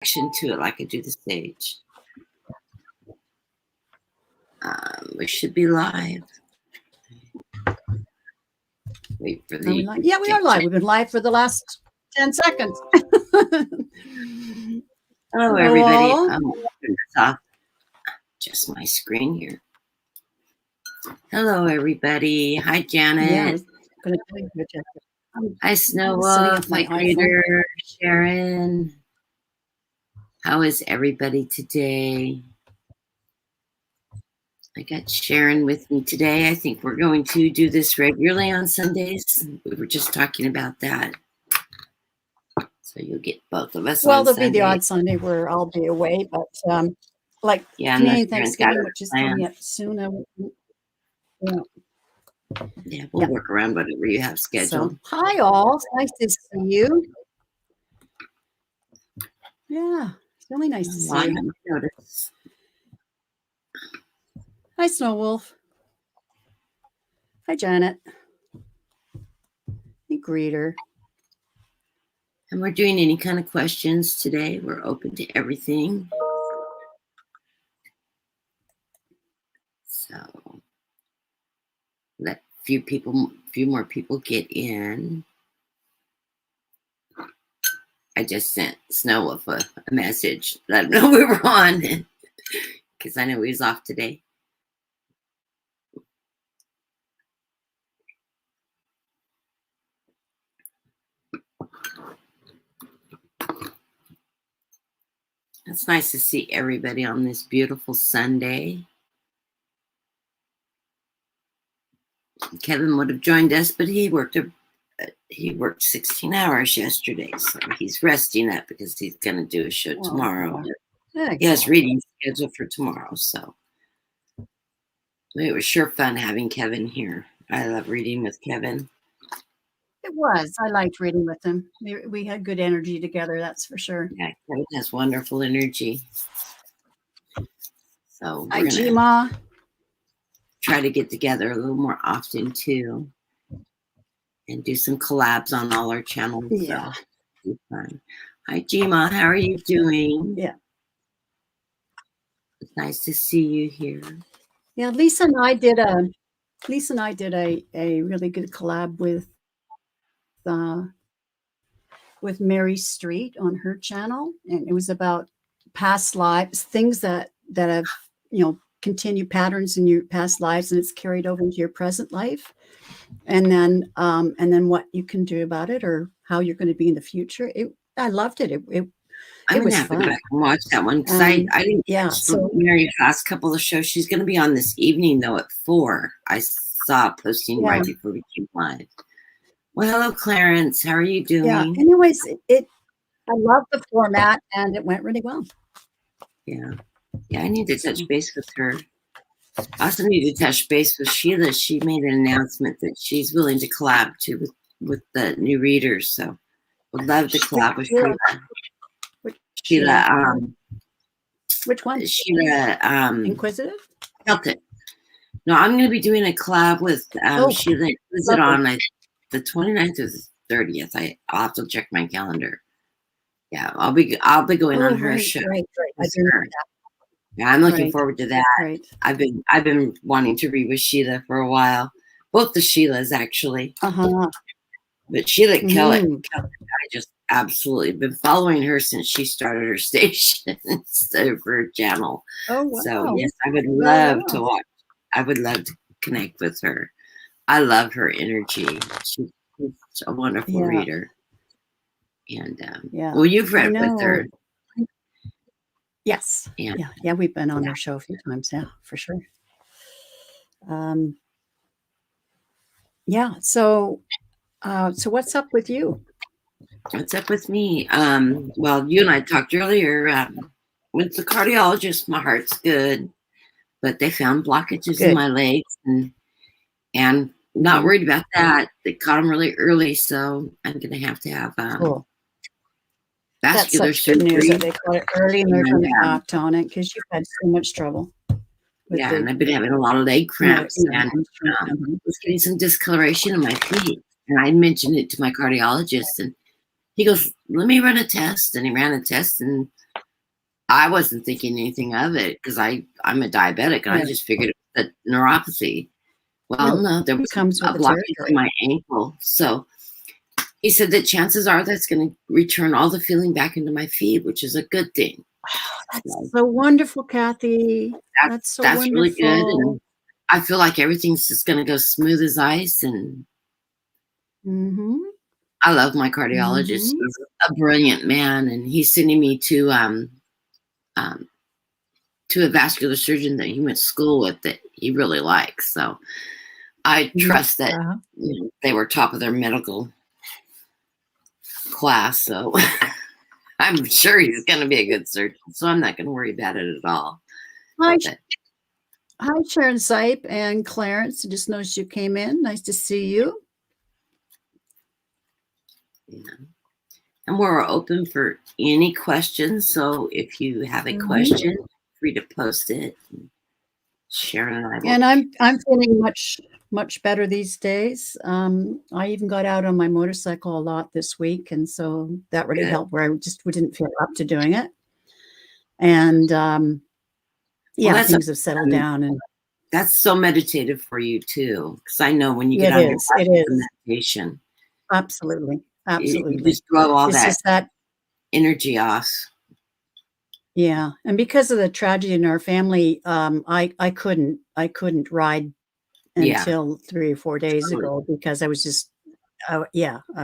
action to it like I do the stage. We should be live. Wait for the. Yeah, we are live. We've been live for the last 10 seconds. Hello, everybody. I'm going to turn this off. Just my screen here. Hello, everybody. Hi, Janet. Yeah, hi, Snow Wolf. My greeter, Sharon. How is everybody today? I got Sharon with me today. I think we're going to do this regularly on Sundays. We were just talking about that. So you'll get both of us on there'll Sunday. be the odd Sunday where I'll be away, but Canadian Thanksgiving, which is coming up soon. We'll work around whatever you have scheduled. So, hi, all. It's nice to see you. Yeah, it's really nice to see you. Notice. Hi, Snow Wolf. Hi, Janet. Hey, greeter. And we're doing any kind of questions today. We're open to everything. So let few more people get in. I just sent Snow Wolf a message. Let him know we were on because I know he was off today. It's nice to see everybody on this beautiful Sunday. Kevin would have joined us, but he worked 16 hours yesterday, so he's resting up because he's going to do a show tomorrow. He has reading scheduled for tomorrow, so it was sure fun having Kevin here. I love reading with Kevin. It was. I liked reading with him. We had good energy together, that's for sure. Yeah, Kevin has wonderful energy. So hi, Gma. Try to get together a little more often too, and do some collabs on all our channels. Yeah. So fun. Hi, Gma. How are you doing? Yeah. It's nice to see you here. Yeah, Lisa and I did a really good collab with Mary Street on her channel, and it was about past lives, things that have continued patterns in your past lives, and it's carried over into your present life, and then what you can do about it or how you're going to be in the future. I loved it. It was fun. Go back and watch that one because I didn't catch Mary's last couple of shows. She's going to be on this evening though at 4. I saw a posting right before we came live. Well, hello, Clarence. How are you doing? Yeah. Anyways, I love the format, and it went really well. Yeah. Yeah, I need to touch base with her. I also need to touch base with Sheila. She made an announcement that she's willing to collab too with the new readers. So would love to collab with Sheila. Sheila. Which one? Sheila. Inquisitive? Celtic. No, I'm going to be doing a collab with Sheila. Is it on the 29th or the 30th? I'll have to check my calendar. Yeah, I'll be going on her show. Right. Yeah, I'm looking forward to that. Right. I've been wanting to read with Sheila for a while. Both the Sheilas actually. But Sheila Kelly, I just absolutely been following her since she started her station instead of her channel. Oh wow. So yes, I would love to watch. I would love to connect with her. I love her energy. She's a wonderful reader. And well, you've read with her. Yes. Yeah. We've been on her show a few times. Yeah, for sure. So what's up with you? What's up with me? Well, you and I talked earlier. Went to the cardiologist. My heart's good, but they found blockages in my legs, and not worried about that. They caught them really early, so I'm gonna have vascular surgery. News that they caught it early and they're going to act on it because you've had so much trouble. And I've been having a lot of leg cramps and was getting some discoloration in my feet. And I mentioned it to my cardiologist, and he goes, "Let me run a test." And he ran a test, and I wasn't thinking anything of it because I'm a diabetic and I just figured it was a neuropathy. Well, no, there was comes with a the blockage territory. in my ankle. So he said that chances are that's going to return all the feeling back into my feet, which is a good thing. That's so wonderful, Kathy. That's so wonderful. Really good. And I feel like everything's just going to go smooth as ice. And I love my cardiologist. He's a brilliant man, and he's sending me to a vascular surgeon that he went to school with that he really likes. So I trust that they were top of their medical class. So I'm sure he's going to be a good surgeon. So I'm not going to worry about it at all. Hi, Sharon Sipe and Clarence. I just noticed you came in. Nice to see you. Yeah. And we're open for any questions. So if you have a question, feel free to post it. Sharon and I will. And I'm feeling much better these days. I even got out on my motorcycle a lot this week, and so that really helped. Where I just didn't feel up to doing it, and things have settled down. And that's so meditative for you too, because I know when you get on your meditation, absolutely. You just throw all that energy off. Yeah, and because of the tragedy in our family, I couldn't ride until 3 or 4 days ago because I was just, I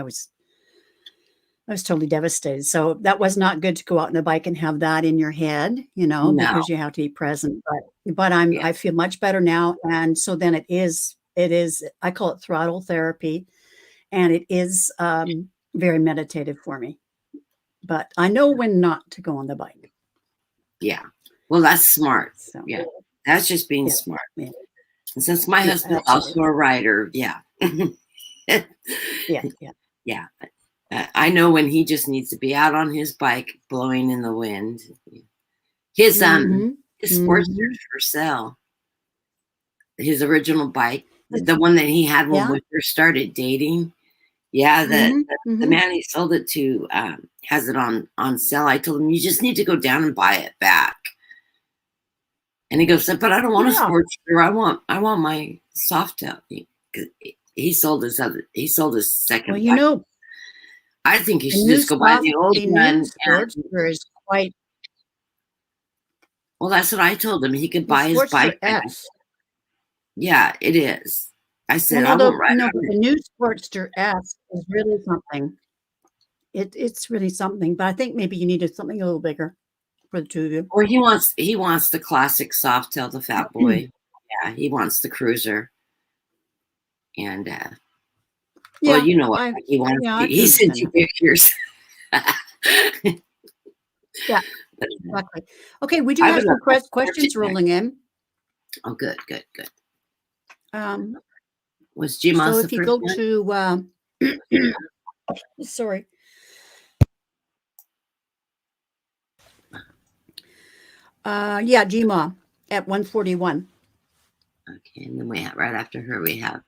was totally devastated. So that was not good to go out on a bike and have that in your head, because you have to be present. But I feel much better now, and so then it is. I call it throttle therapy, and it is very meditative for me. But I know when not to go on the bike. Yeah. Well, that's smart. So, that's just being smart. Yeah. And since my husband's also a rider, yeah. I know when he just needs to be out on his bike, blowing in the wind. His Sportster's for sale. His original bike, the one that he had when we first started dating. Yeah, the man he sold it to has it on sale. I told him, you just need to go down and buy it back. And he goes, but I don't want a Sportster. I want my Softail. He sold his second. Well, I think he should just go buy the old one. Sportster is quite. Well, that's what I told him. He could buy his bike. Yeah, it is. I said, I won't ride. No, but the new Sportster S is really something. It's really something, but I think maybe you needed something a little bigger for the two of you. Or he wants the classic Softail, the fat boy. Yeah, he wants the cruiser. And well, you know what he wants. He sent you pictures. Yeah, exactly. Okay, we do have some questions rolling in. Oh, good. Was Jim so if you go to sorry. Gma at 141. Okay, and then we have right after her we have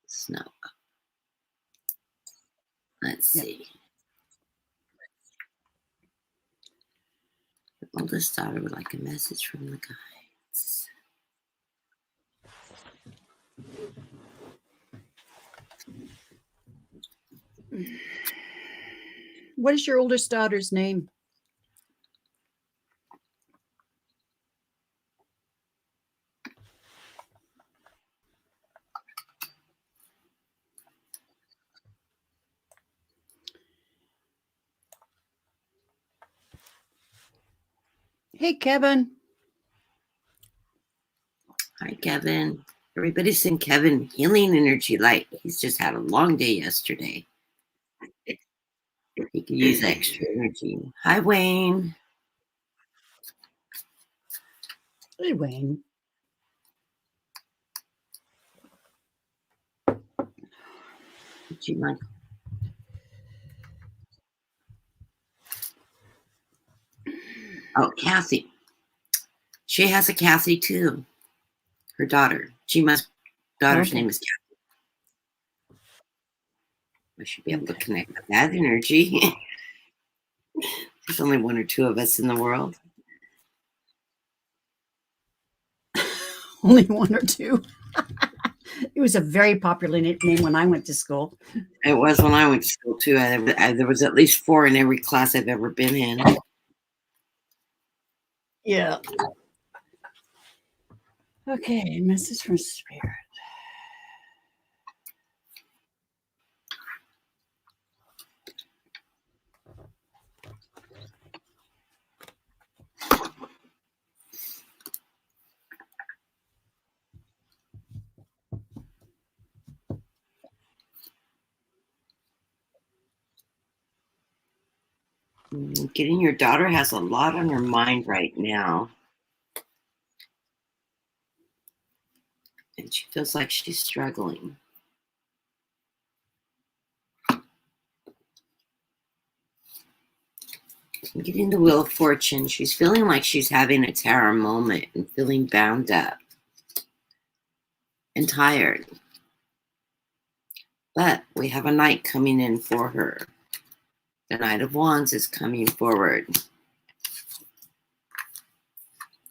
Snow. Let's see. The oldest daughter would like a message from the guides. What is your oldest daughter's name? Hey, Kevin. Hi, Kevin. Everybody's seen Kevin healing energy light. He's just had a long day yesterday. He could use extra energy. Hi, Wayne. Hey, Wayne. Would you like? Oh, Kathy. She has a Kathy too. Her daughter. Daughter's name is Kathy. We should be able to connect with that energy. There's only one or two of us in the world. Only one or two. It was a very popular name when I went to school. It was when I went to school too. There was at least 4 in every class I've ever been in. Yeah. Okay, message from Spirit. Getting your daughter has a lot on her mind right now. And she feels like she's struggling. Getting the Wheel of Fortune, she's feeling like she's having a tower moment and feeling bound up and tired. But we have a knight coming in for her. The Knight of Wands is coming forward.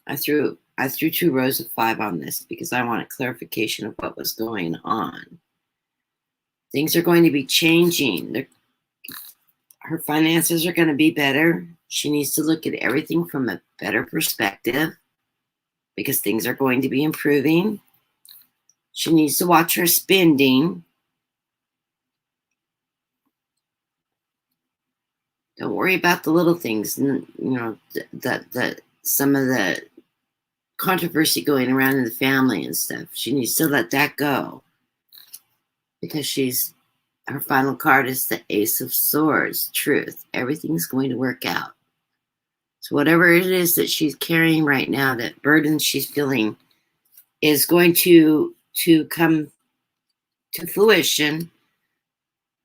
I threw 2 rows of 5 on this because I wanted clarification of what was going on. Things are going to be changing. Her finances are going to be better. She needs to look at everything from a better perspective because things are going to be improving. She needs to watch her spending. Don't worry about the little things. You know, some of the controversy going around in the family and stuff. She needs to let that go because her final card is the Ace of Swords, truth. Everything's going to work out. So whatever it is that she's carrying right now, that burden she's feeling, is going to come to fruition,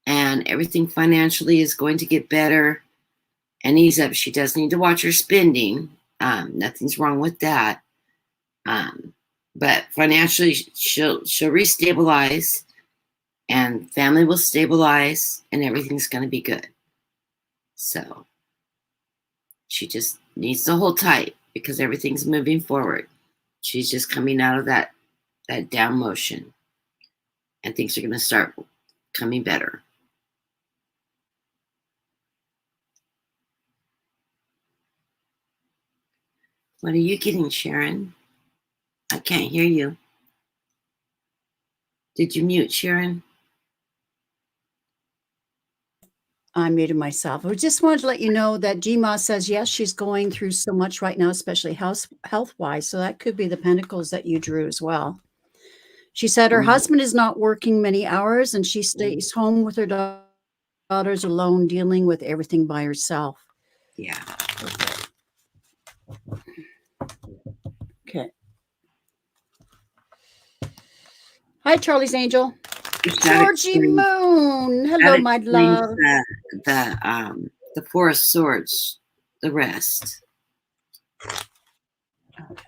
and everything financially is going to get better and ease up. She does need to watch her spending. Nothing's wrong with that. But financially, she'll restabilize, and family will stabilize, and everything's going to be good. So she just needs to hold tight because everything's moving forward. She's just coming out of that down motion, and things are going to start coming better. What are you getting, Sharon? I can't hear you. Did you mute, Sharon? I muted myself. I just wanted to let you know that Gma says, yes, she's going through so much right now, especially health-wise. So that could be the pentacles that you drew as well. She said her husband is not working many hours and she stays home with her daughters alone, dealing with everything by herself. Yeah. Okay. Hi, Charlie's Angel. Georgie Moon. Hello, my love. The 4 of Swords, the rest. Okay.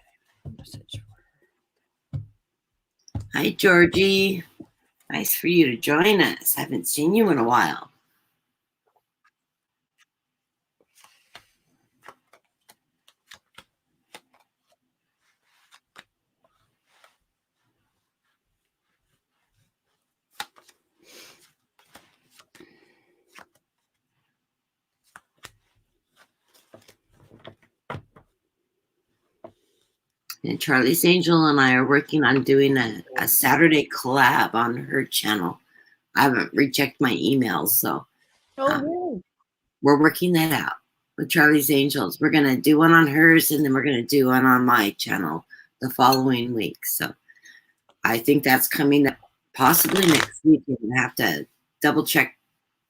Hi, Georgie. Nice for you to join us. Haven't seen you in a while. And Charlie's Angel and I are working on doing a Saturday collab on her channel. I haven't rechecked my emails, so we're working that out with Charlie's Angels. We're going to do one on hers, and then we're going to do one on my channel the following week. So I think that's coming up possibly next week. I have to double check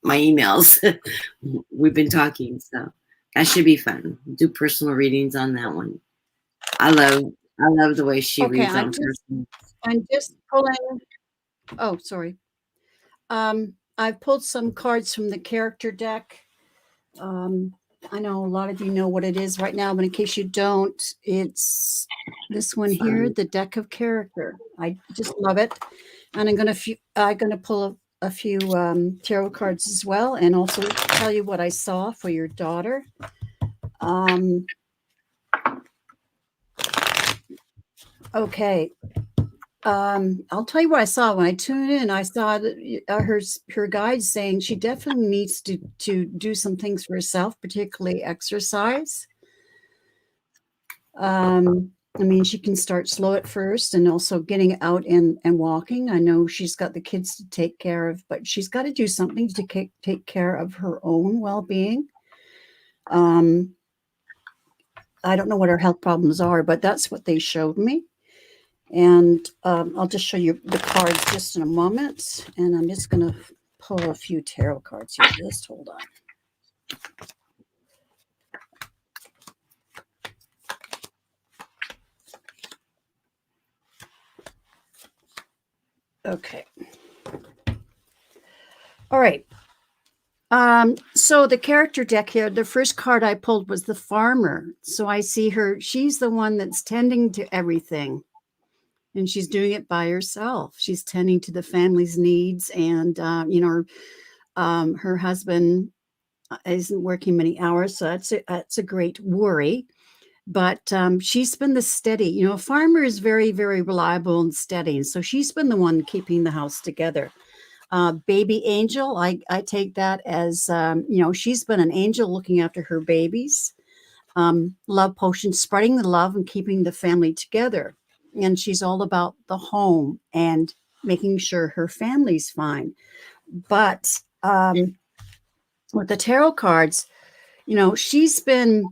my emails. We've been talking, so that should be fun. Do personal readings on that one. I love the way she reads on person. I'm just pulling. Oh, sorry. I've pulled some cards from the character deck. I know a lot of you know what it is right now, but in case you don't, it's this one here, the deck of character. I just love it, and I'm gonna pull a few tarot cards as well, and also tell you what I saw for your daughter. Okay. I'll tell you what I saw when I tuned in. I saw that her guide saying she definitely needs to do some things for herself, particularly exercise. I mean, she can start slow at first and also getting out and walking. I know she's got the kids to take care of, but she's got to do something to take care of her own well-being. I don't know what her health problems are, but that's what they showed me. And I'll just show you the cards just in a moment. And I'm just going to pull a few tarot cards here. Just hold on. Okay. All right. So the character deck here, the first card I pulled was the farmer. So I see her, she's the one that's tending to everything. And she's doing it by herself. She's tending to the family's needs. And, her husband isn't working many hours. So that's a great worry. But she's been the steady, a farmer is very, very reliable and steady. And so she's been the one keeping the house together. Baby angel, I take that as, she's been an angel looking after her babies. Love potion, spreading the love and keeping the family together. And she's all about the home and making sure her family's fine. But with the tarot cards, she's been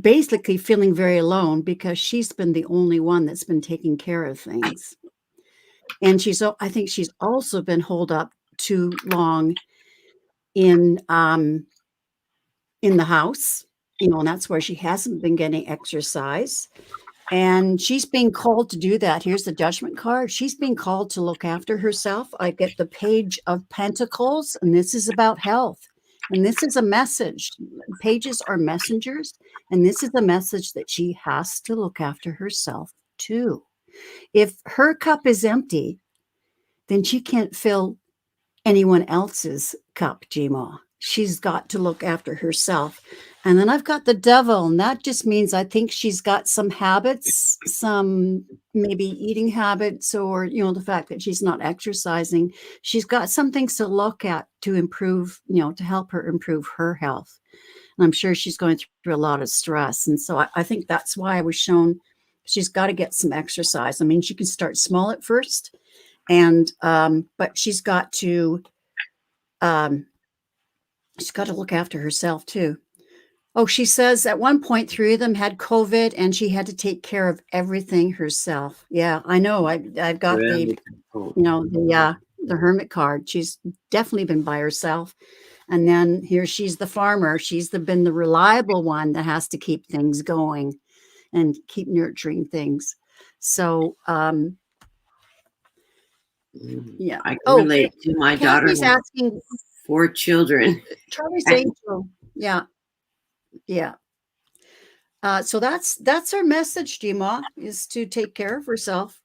basically feeling very alone because she's been the only one that's been taking care of things. And I think she's also been holed up too long in the house, and that's where she hasn't been getting exercise. And she's being called to do that. Here's the Judgment card. She's being called to look after herself. I get the Page of Pentacles, and this is about health. And this is a message. Pages are messengers, and this is a message that she has to look after herself too. If her cup is empty, then she can't fill anyone else's cup, Gma. She's got to look after herself. And then I've got the Devil, and that just means I think she's got some habits, some maybe eating habits, or, the fact that she's not exercising. She's got some things to look at to improve, to help her improve her health. And I'm sure she's going through a lot of stress. And so I think that's why I was shown she's got to get some exercise. I mean, she can start small at first, and but she's got to look after herself too. Oh, she says at one point 3 of them had COVID and she had to take care of everything herself. Yeah, I know. I've got the Hermit card. She's definitely been by herself. And then here she's the farmer. She's been the reliable one that has to keep things going and keep nurturing things. So yeah. I can relate to my daughter. Kathy's asking 4 children. Charlie's angel. Yeah. Yeah. So that's our message, Dima, is to take care of herself.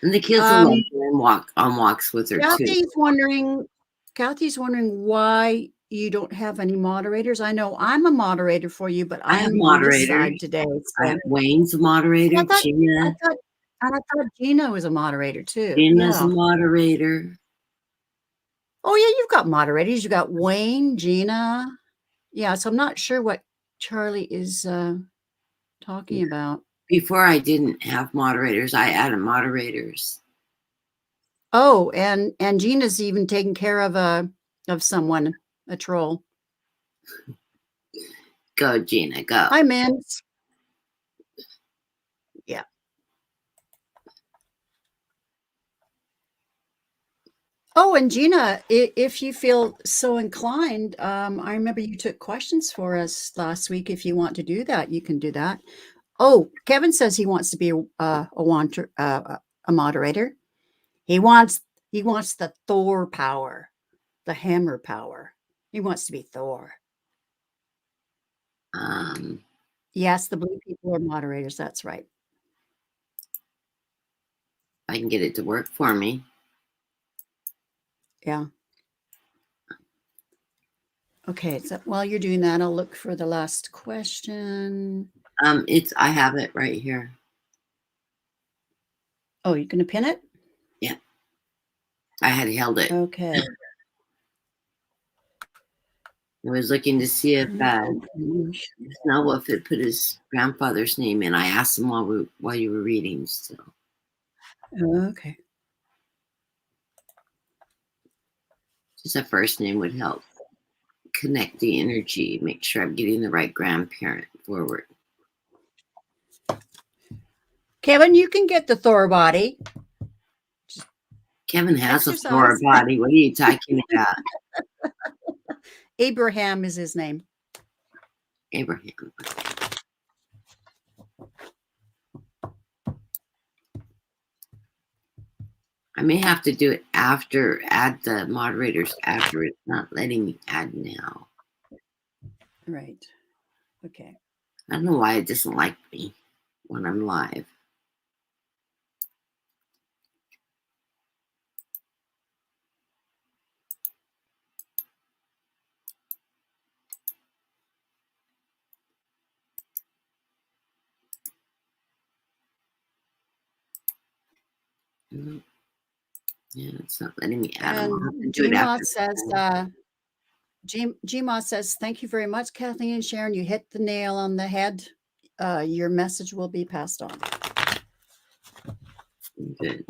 And the kids will like her on walks with her Kathy's too. Kathy's wondering why you don't have any moderators. I know I'm a moderator for you, but I have I'm moderators on this side today. So. I have Wayne's a moderator. I thought Gina was a moderator too. Gina's a moderator. Oh yeah, you've got moderators. You got Wayne, Gina. Yeah, so I'm not sure what Charlie is talking about. Before I didn't have moderators, I added moderators. Oh, and Gina's even taking care of someone, a troll. Go, Gina, go. Hi, Mims. Yeah. Oh, and Gina, if you feel so inclined, I remember you took questions for us last week. If you want to do that, you can do that. Oh, Kevin says he wants to be a moderator. He wants the Thor power, the hammer power. He wants to be Thor. Yes, the blue people are moderators. That's right. I can get it to work for me. Yeah. Okay, so while you're doing that, I'll look for the last question. I have it right here. Oh, you're going to pin it? Yeah. I had held it. Okay. I was looking to see if Snowwolf had put his grandfather's name in. I asked him while you were reading. So. Okay. Just a first name would help connect the energy, make sure I'm getting the right grandparent forward. Kevin, you can get the Thor body. Kevin has a Thor body. What are you talking about? Abraham is his name. Abraham. I may have to do it after, add the moderators after. It's not letting me add now. Right. Okay. I don't know why it doesn't like me when I'm live. Yeah, it's not letting me add them. I'll have to do it after. Gma says, thank you very much, Kathleen and Sharon. You hit the nail on the head. Your message will be passed on. Good.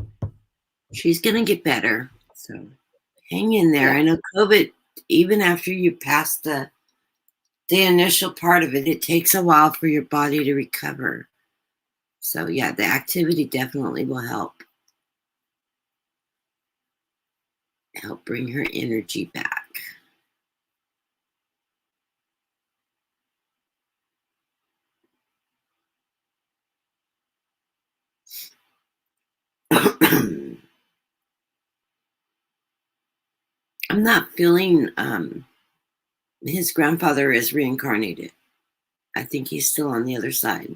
She's going to get better. So hang in there. Yeah. I know COVID, even after you pass the initial part of it, it takes a while for your body to recover. So yeah, the activity definitely will help bring her energy back. I'm not feeling his grandfather is reincarnated. I think he's still on the other side.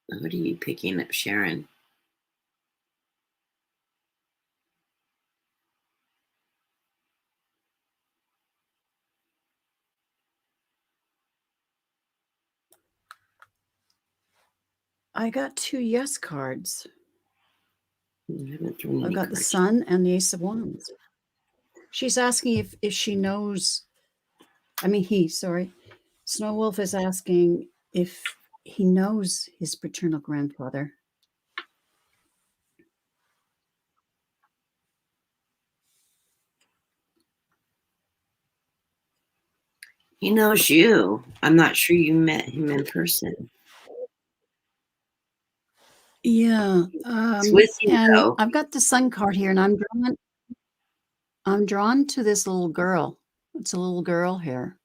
What are you picking up, Sharon? I got 2 yes cards. I got the Sun and the Ace of Wands. She's asking if she knows. Snowwolf is asking if he knows his paternal grandfather. He knows you. I'm not sure you met him in person. Yeah. And I've got the Sun card here, and I'm drawn to this little girl. It's a little girl here.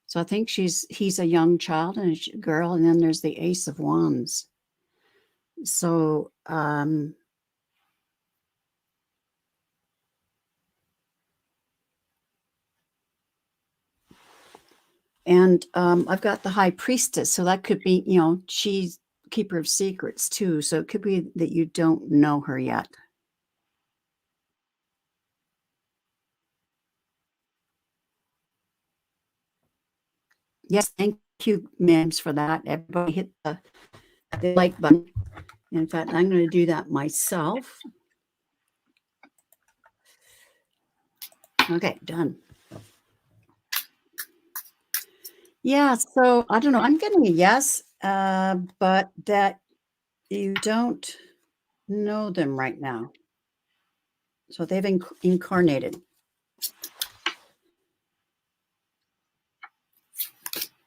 So I think he's a young child and a girl, and then there's the Ace of Wands. So and I've got the High Priestess, so that could be, she's keeper of secrets too. So it could be that you don't know her yet. Yes, thank you, Mims, for that. Everybody hit the like button. In fact, I'm going to do that myself. Okay, done. Yeah, so I don't know. I'm getting a yes, but that you don't know them right now. So they've incarnated.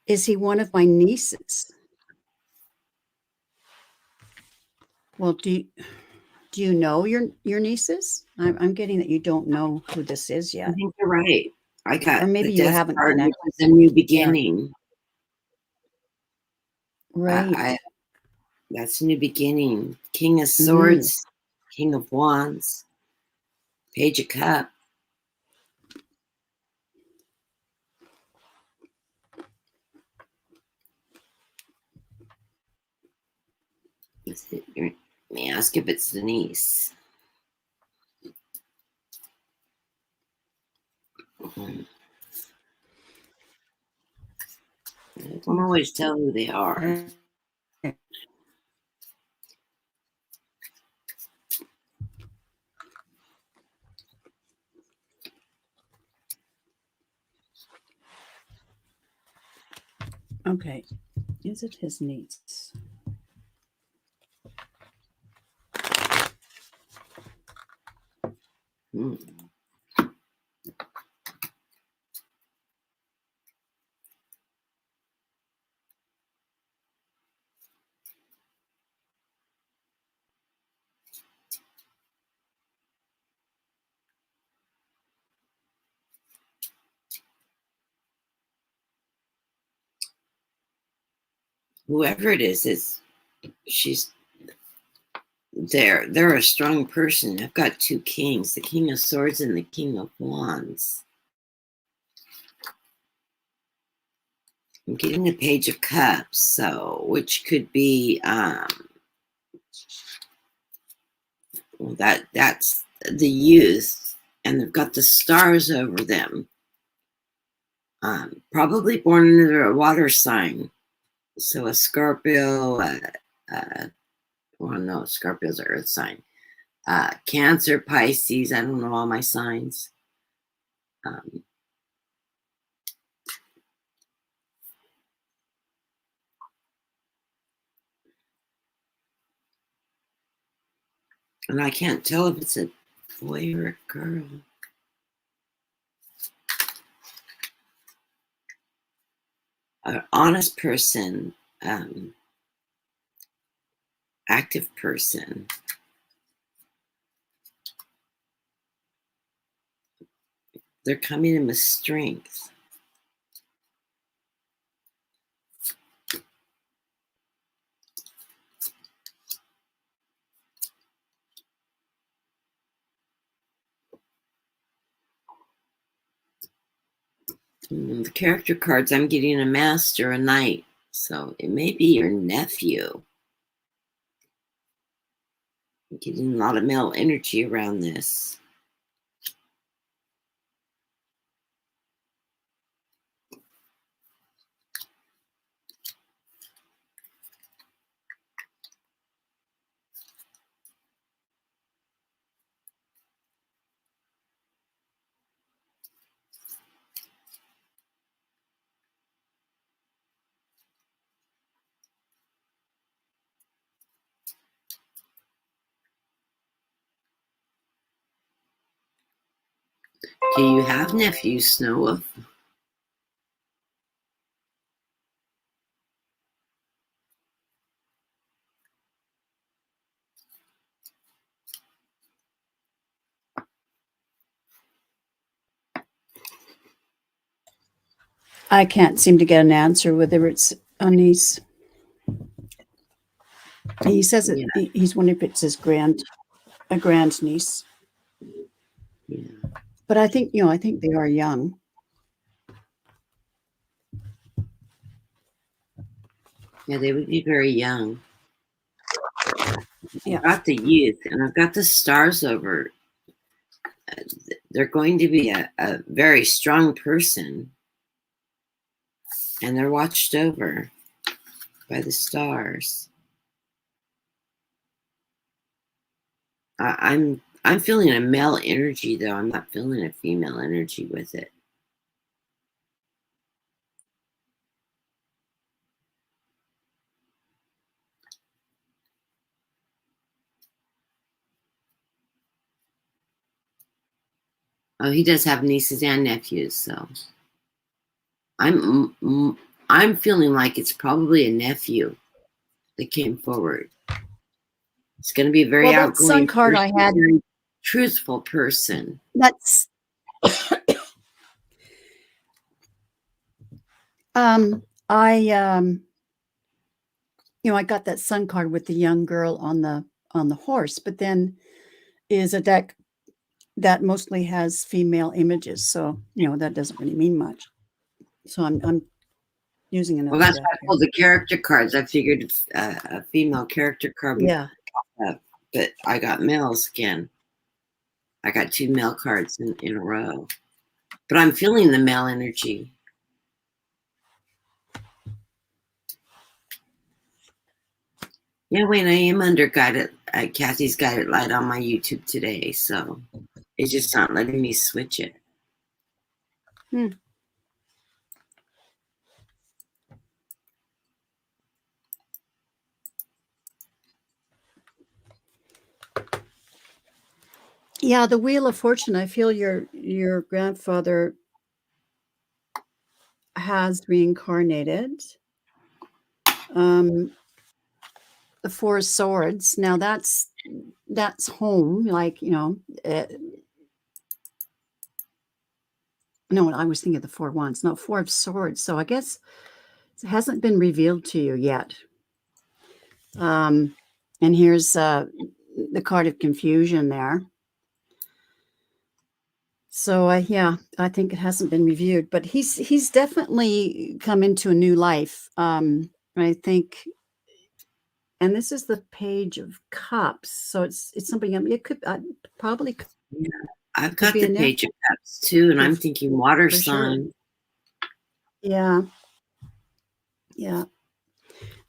Is he one of my nieces? Well, do you know your nieces? I'm getting that you don't know who this is yet. I think you're right. I got, or maybe you haven't connected. A new beginning. Yeah. Right. That's a new beginning. King of Swords, King of Wands, Page of Cups. Let me ask if it's Denise. I don't always tell who they are. Okay. Is it his niece? Whoever it is, she's they're a strong person. I've got two kings, the King of Swords and the King of Wands. I'm getting the Page of Cups, so which could be well, that's the youth, and they've got the stars over them. Probably born under a water sign, so a Scorpio. Well, no, Scorpio's an earth sign. Cancer, Pisces. I don't know all my signs. And I can't tell if it's a boy or a girl. An honest person, active person. They're coming in with strength. The character cards, I'm getting a master, a knight. So it may be your nephew. I'm getting a lot of male energy around this. Do you have nephews, Snow Wolf? I can't seem to get an answer whether it's a niece. He says it. Yeah. He's wondering if it's his a grand niece. Yeah. But I think they are young. Yeah, they would be very young. Yeah. I've got the youth, and I've got the stars over. They're going to be a very strong person, and they're watched over by the stars. I'm feeling a male energy, though. I'm not feeling a female energy with it. Oh, he does have nieces and nephews, so I'm feeling like it's probably a nephew that came forward. It's going to be a very outgoing, sun card I had, very truthful person. That's I got that sun card with the young girl on the horse, but then is a deck that mostly has female images, so that doesn't really mean much. So I'm using another Well, that's deck why I here. pulled the character cards. I figured it's a female character card. Yeah. But I got males again. I got 2 male cards in a row. But I'm feeling the male energy. Yeah, Wayne, I am under Kathy's guided light on my YouTube today, so it's just not letting me switch it. Yeah, the Wheel of Fortune. I feel your grandfather has reincarnated. The Four of Swords. Now that's home, like, no, I was thinking of the Four of Wands. No, Four of Swords. So I guess it hasn't been revealed to you yet. And here's the card of confusion there. So yeah, I think it hasn't been reviewed, but he's definitely come into a new life. I think, and this is the Page of Cups, so it's something. It could probably. Yeah, I've got the Page of Cups too, and I'm thinking water sign. Sure. Yeah.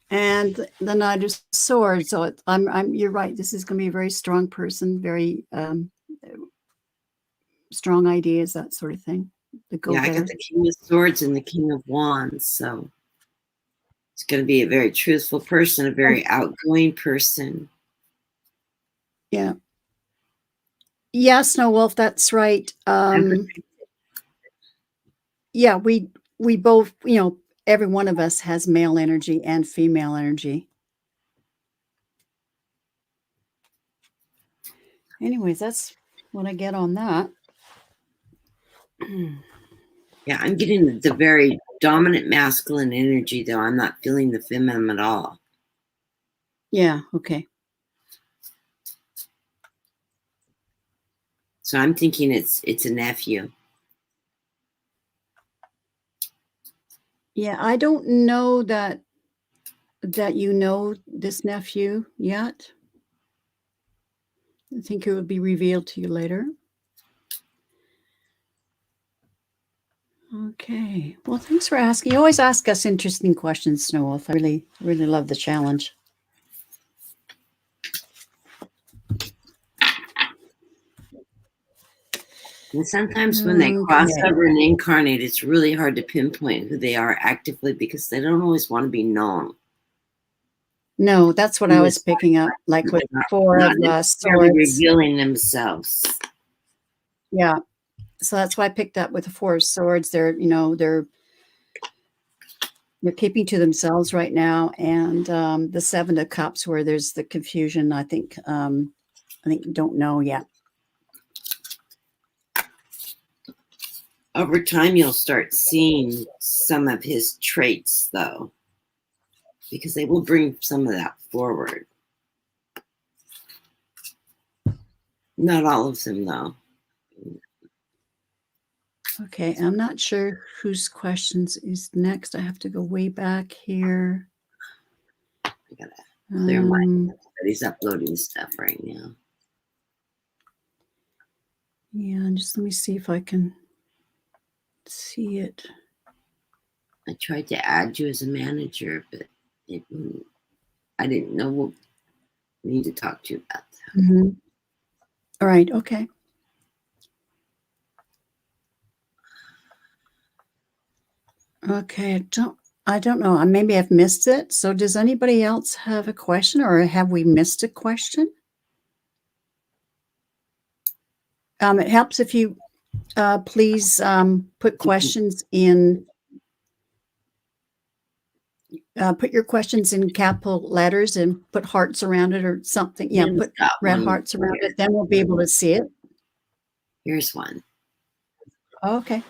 And the Knight of Swords. So you're right. This is going to be a very strong person, very strong ideas, that sort of thing. Yeah, I got the King of Swords and the King of Wands. So it's going to be a very truthful person, a very outgoing person. Yeah. Yeah, Snow Wolf, that's right. Yeah, we both, every one of us has male energy and female energy. Anyways, that's what I get on that. Yeah, I'm getting the very dominant masculine energy, though. I'm not feeling the feminine at all. Yeah, okay. So I'm thinking it's a nephew. Yeah, I don't know that you know this nephew yet. I think it will be revealed to you later. Okay. Well, thanks for asking. You always ask us interesting questions, Snow Wolf. I really, really love the challenge. And sometimes when they cross over and incarnate, it's really hard to pinpoint who they are actively because they don't always want to be known. No, that's what I was picking up, like with Four of Swords. Revealing themselves. Yeah. So that's why I picked up with the Four of Swords. They're keeping to themselves right now. And the Seven of Cups, where there's the confusion, I think you don't know yet. Over time, you'll start seeing some of his traits, though, because they will bring some of that forward. Not all of them, though. Okay, I'm not sure whose questions is next. I have to go way back here. I gotta clear my. He's uploading stuff right now. Yeah, just let me see if I can see it. I tried to add you as a manager, but I didn't know what we need to talk to you about that. Mm-hmm. All right. Okay. Okay. I don't know. Maybe I've missed it. So does anybody else have a question, or have we missed a question? It helps if you please put questions in. Put your questions in capital letters and put hearts around it or something. Yeah, put red hearts around it. Then we'll be able to see it. Here's one. Okay.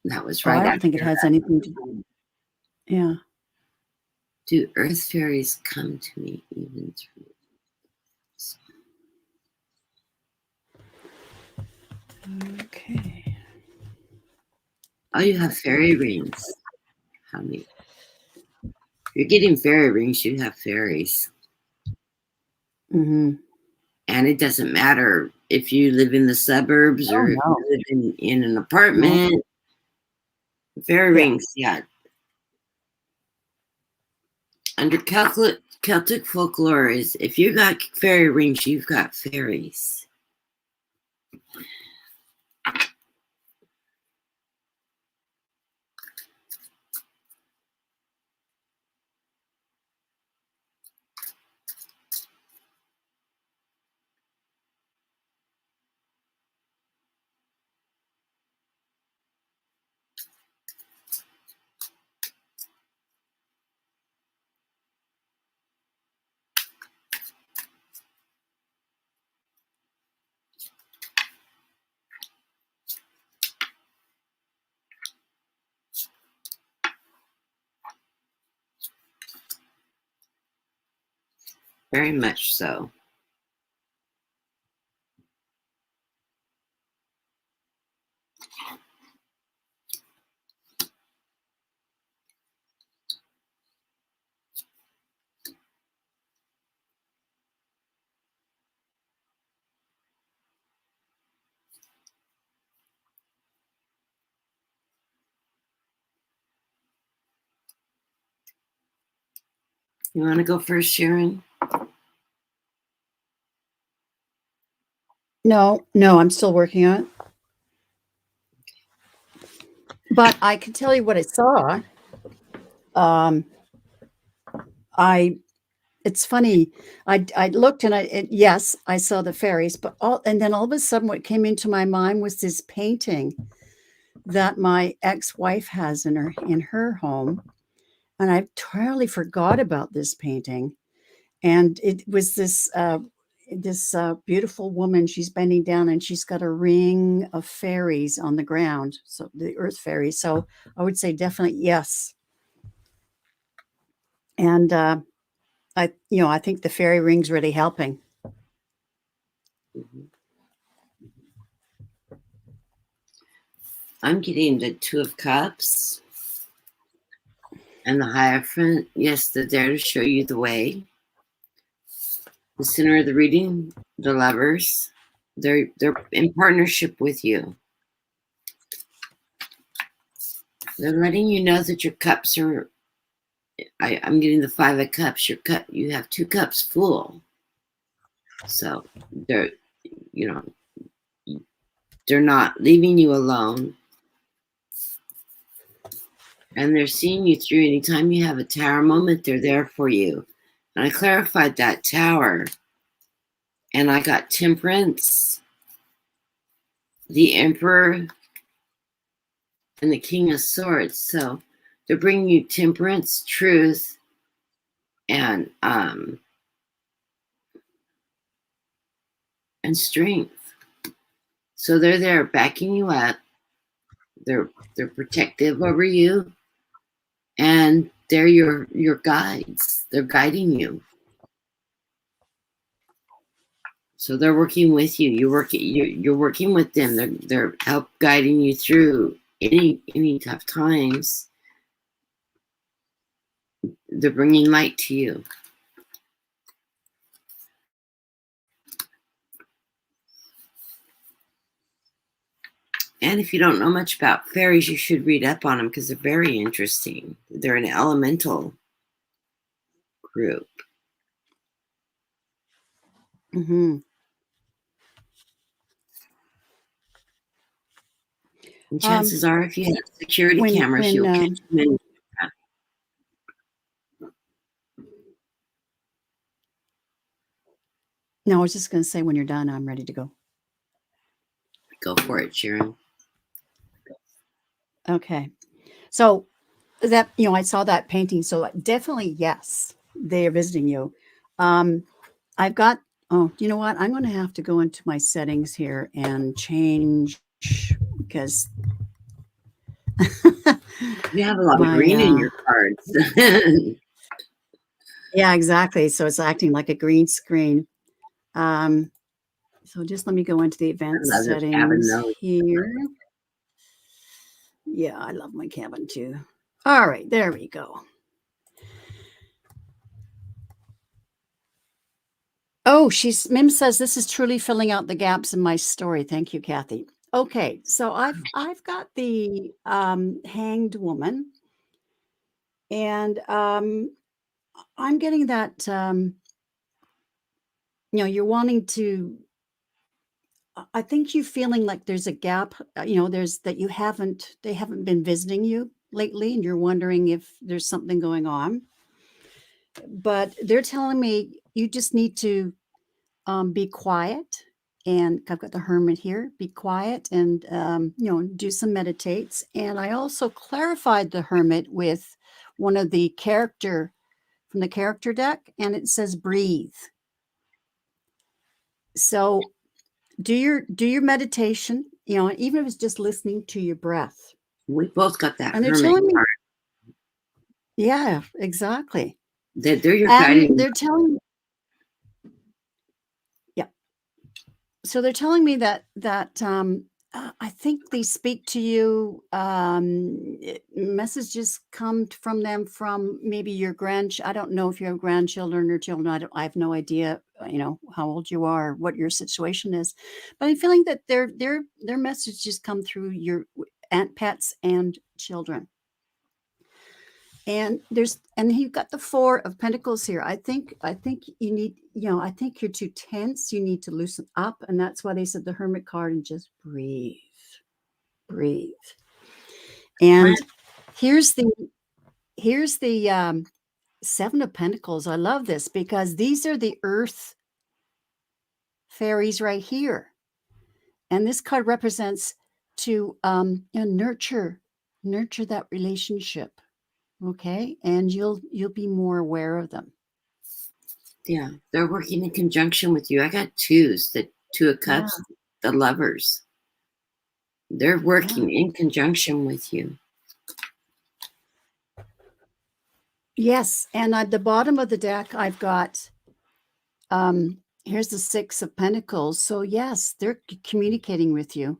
That was right. I don't think it has anything to do. Yeah. Do earth fairies come to me even through? Okay. Oh, you have fairy rings. Honey. You're getting fairy rings, you have fairies. Mm-hmm. And it doesn't matter if you live in the suburbs or if you live in an apartment. Fairy rings, yeah. Under Celtic folklore is if you got fairy rings, you've got fairies. Very much so. You want to go first, Sharon? No, I'm still working on it. But I can tell you what I saw. It's funny. I looked and yes, I saw the fairies, but then all of a sudden what came into my mind was this painting that my ex-wife has in her home. And I totally forgot about this painting. And it was this beautiful woman. She's bending down and she's got a ring of fairies on the ground. So the earth fairies. So I would say definitely yes. And I think the fairy ring's really helping. Mm-hmm. I'm getting the Two of Cups and the Hierophant. Yes, they're there to show you the way. The center of the reading, the Lovers. They're in partnership with you. They're letting you know that your cups are. I'm getting the Five of Cups. You have 2 cups full. So they're not leaving you alone. And they're seeing you through. Anytime you have a tower moment, they're there for you. And I clarified that tower. And I got Temperance, the Emperor, and the King of Swords. So they're bringing you temperance, truth, and strength. So they're there backing you up. They're protective over you, and they're your guides. They're guiding you. So they're working with you. You're working with them. They're help guiding you through any tough times. They're bringing light to you. And if you don't know much about fairies, you should read up on them because they're very interesting. They're an elemental group. Mm-hmm. And chances are, if you have security cameras, you'll catch them in. No, I was just going to say when you're done, I'm ready to go. Go for it, Sharon. Okay. So that, I saw that painting. So definitely, yes, they are visiting you. I've got, you know what? I'm going to have to go into my settings here and change because you have a lot of green in your cards. Yeah, exactly. So it's acting like a green screen. So just let me go into the advanced settings here. Yeah, I love my cabin too. All right, there we go. Oh, Mim says this is truly filling out the gaps in my story. Thank you, Kathy. Okay, so I've got the hanged woman, and I'm getting that you're wanting to. I think you're feeling like there's a gap. There's that they haven't been visiting you lately, and you're wondering if there's something going on. But they're telling me you just need to be quiet. And I've got the hermit here. Be quiet and do some meditates. And I also clarified the hermit with one of the character from the character deck, and it says breathe. So do your meditation. Even if it's just listening to your breath. We both got that. And they're telling me, yeah, exactly. They're your guiding. They're telling. Yeah. So they're telling me that I think they speak to you. Messages come from them from maybe your I don't know if you have grandchildren or children. I have no idea. How old you are, what your situation is, but I'm feeling that their messages come through your aunt, pets, and children. And you've got the Four of Pentacles here. I think you need, I think you're too tense. You need to loosen up. And that's why they said the Hermit card and just breathe. And here's the Seven of Pentacles. I love this because these are the earth fairies right here. And this card represents to nurture that relationship. Okay, and you'll be more aware of them. Yeah, they're working in conjunction with you. I got twos, the Two of Cups, the Lovers. They're working in conjunction with you. Yes, and at the bottom of the deck, I've got here's the Six of Pentacles. So yes, they're communicating with you.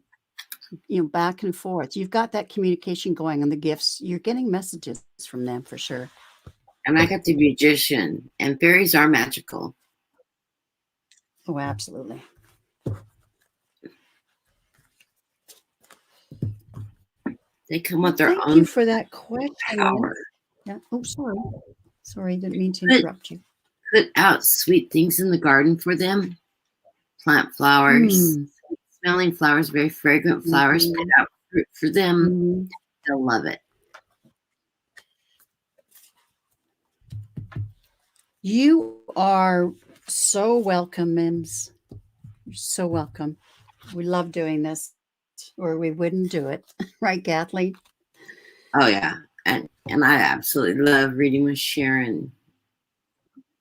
Back and forth. You've got that communication going on the gifts. You're getting messages from them for sure. And I got the Magician, and fairies are magical. Oh, absolutely. They come with their own. Thank you for that question. Power. Yeah. Oh, sorry, didn't mean to interrupt you. Put out sweet things in the garden for them. Plant flowers, smelling flowers, very fragrant flowers. Put out fruit for them. They'll love it. You are so welcome, Mims. You're so welcome. We love doing this, or we wouldn't do it. Right, Kathleen? Oh, yeah. And I absolutely love reading with Sharon.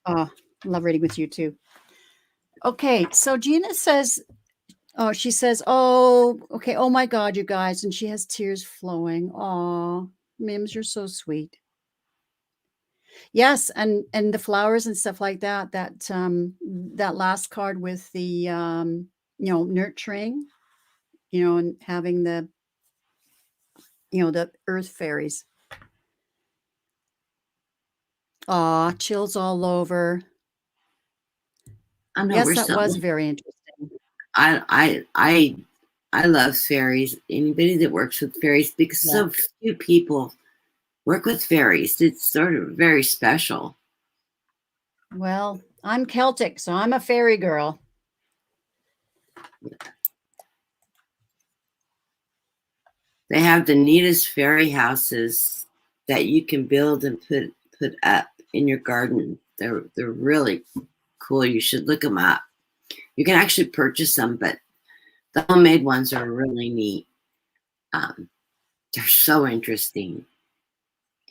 Oh, I love reading with you, too. Okay, so Gina says, she says, oh, okay, oh my God, you guys. And she has tears flowing. Oh, Mims, you're so sweet. Yes, and the flowers and stuff like that. That last card with the nurturing, and having the the earth fairies. Aw, chills all over. I know. Yes, that was very interesting. I love fairies. Anybody that works with fairies, because so few people work with fairies. It's sort of very special. Well, I'm Celtic, so I'm a fairy girl. They have the neatest fairy houses that you can build and put up in your garden. They're really cool. You should look them up. You can actually purchase them, but the homemade ones are really neat. They're so interesting.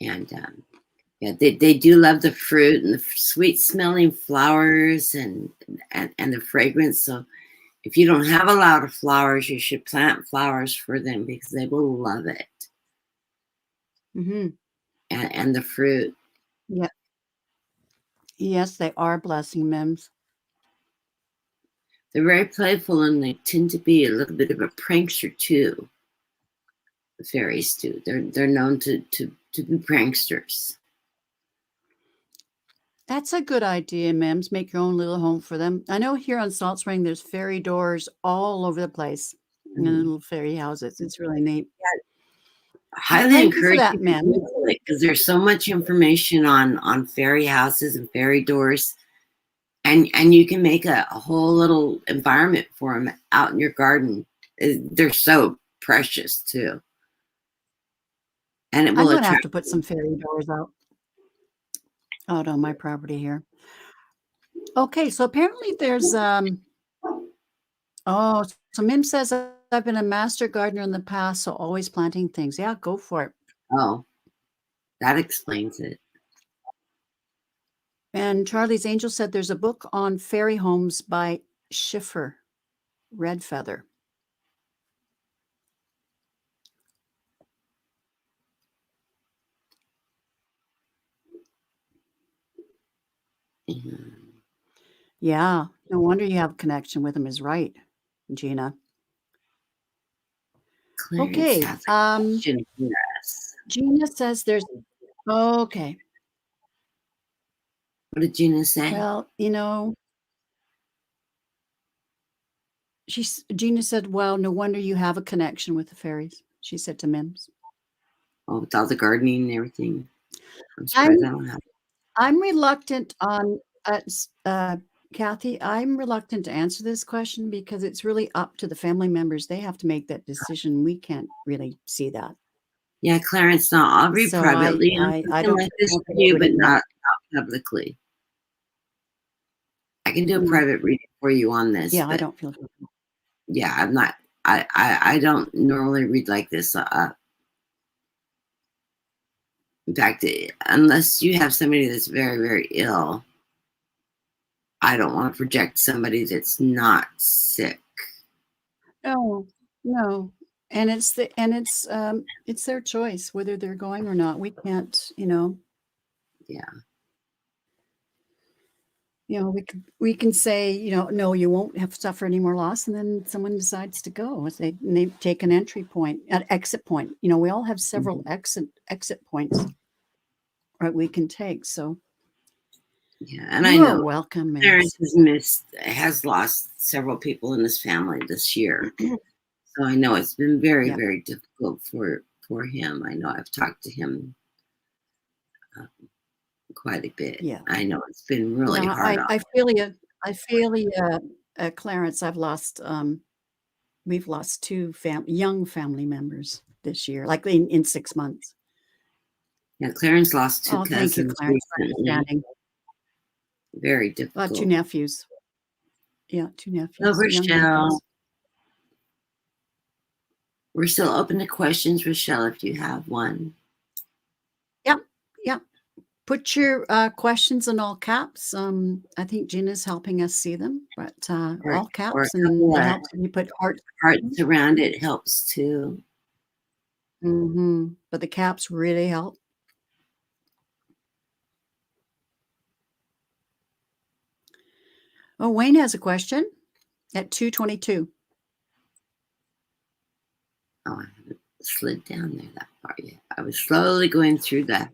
And they do love the fruit and the sweet smelling flowers and the fragrance. So if you don't have a lot of flowers, you should plant flowers for them because they will love it. And the fruit. Yeah. Yes, they are blessing, Mims. They're very playful, and they tend to be a little bit of a prankster too. The fairies do. They're known to be pranksters. That's a good idea, Mims. Make your own little home for them. I know here on Salt Spring, there's fairy doors all over the place in the little fairy houses. It's really neat. Highly Thank you for encourage that, you to Mims. Google it because there's so much information on fairy houses and fairy doors, and you can make a whole little environment for them out in your garden. They're so precious too, and it I'm will going to have attract. to put some fairy doors out on my property here. Okay, so apparently there's oh, so Mim says I've been a master gardener in the past, so always planting things. Yeah, go for it. Oh, that explains it. And Charlie's Angel said there's a book on fairy homes by Schiffer, Red Feather. Yeah, no wonder you have a connection with him is right, Gina. Clarence Okay, has a question for us. Gina says there's okay. What did Gina say? Well, Gina said, well, no wonder you have a connection with the fairies, she said to Mims. Oh, with all the gardening and everything. I'm surprised I don't have. I'm reluctant on Kathy, I'm reluctant to answer this question because it's really up to the family members. They have to make that decision. We can't really see that. Yeah, Clarence, no, I'll read So privately on I something don't like this think for I you, would but admit. not publicly. I can do a private reading for you on this. Yeah, but I don't feel. yeah, I'm not. I don't normally read like this. In fact, unless you have somebody that's very, very ill, I don't want to project somebody that's not sick. No. And it's their choice whether they're going or not. We can't, Yeah. We can say, no, you won't have to suffer any more loss, and then someone decides to go. They take an exit point. We all have several exit points, right? We can take. So yeah, and I know welcome. Clarence has lost several people in his family this year, so I know it's been very, very difficult for him. I know I've talked to him quite a bit. Yeah, I know it's been really hard. I feel you, Clarence. We've lost two young family members this year, like in 6 months. Yeah, Clarence lost two cousins. Thank you, Clarence, for understanding. Very difficult. 2 nephews. Yeah, 2 nephews. Oh, Rochelle. We're still open to questions, Rochelle, if you have one. Yeah. Put your questions in all caps. I think Gina's helping us see them, but all caps, and it helps if you put hearts around it helps too. But the caps really help. Oh, Wayne has a question at 2:22. Oh, I haven't slid down there that far yet. I was slowly going through that.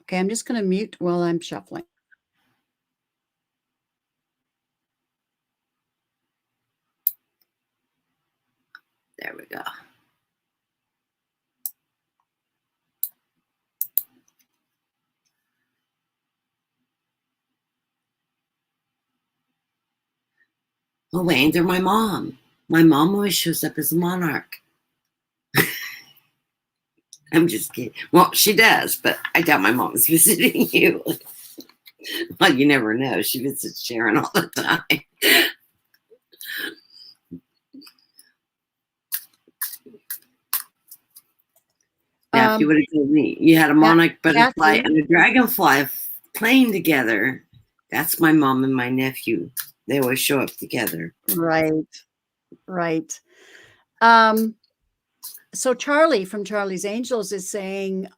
Okay, I'm just going to mute while I'm shuffling. There we go. Oh, Wayne, they're my mom. My mom always shows up as a monarch. I'm just kidding. Well, she does, but I doubt my mom's visiting you. Well, you never know. She visits Sharon all the time. Yeah, if you would have told me you had a monarch butterfly and a dragonfly playing together, that's my mom and my nephew. They always show up together. Right. So Charlie from Charlie's Angels is saying,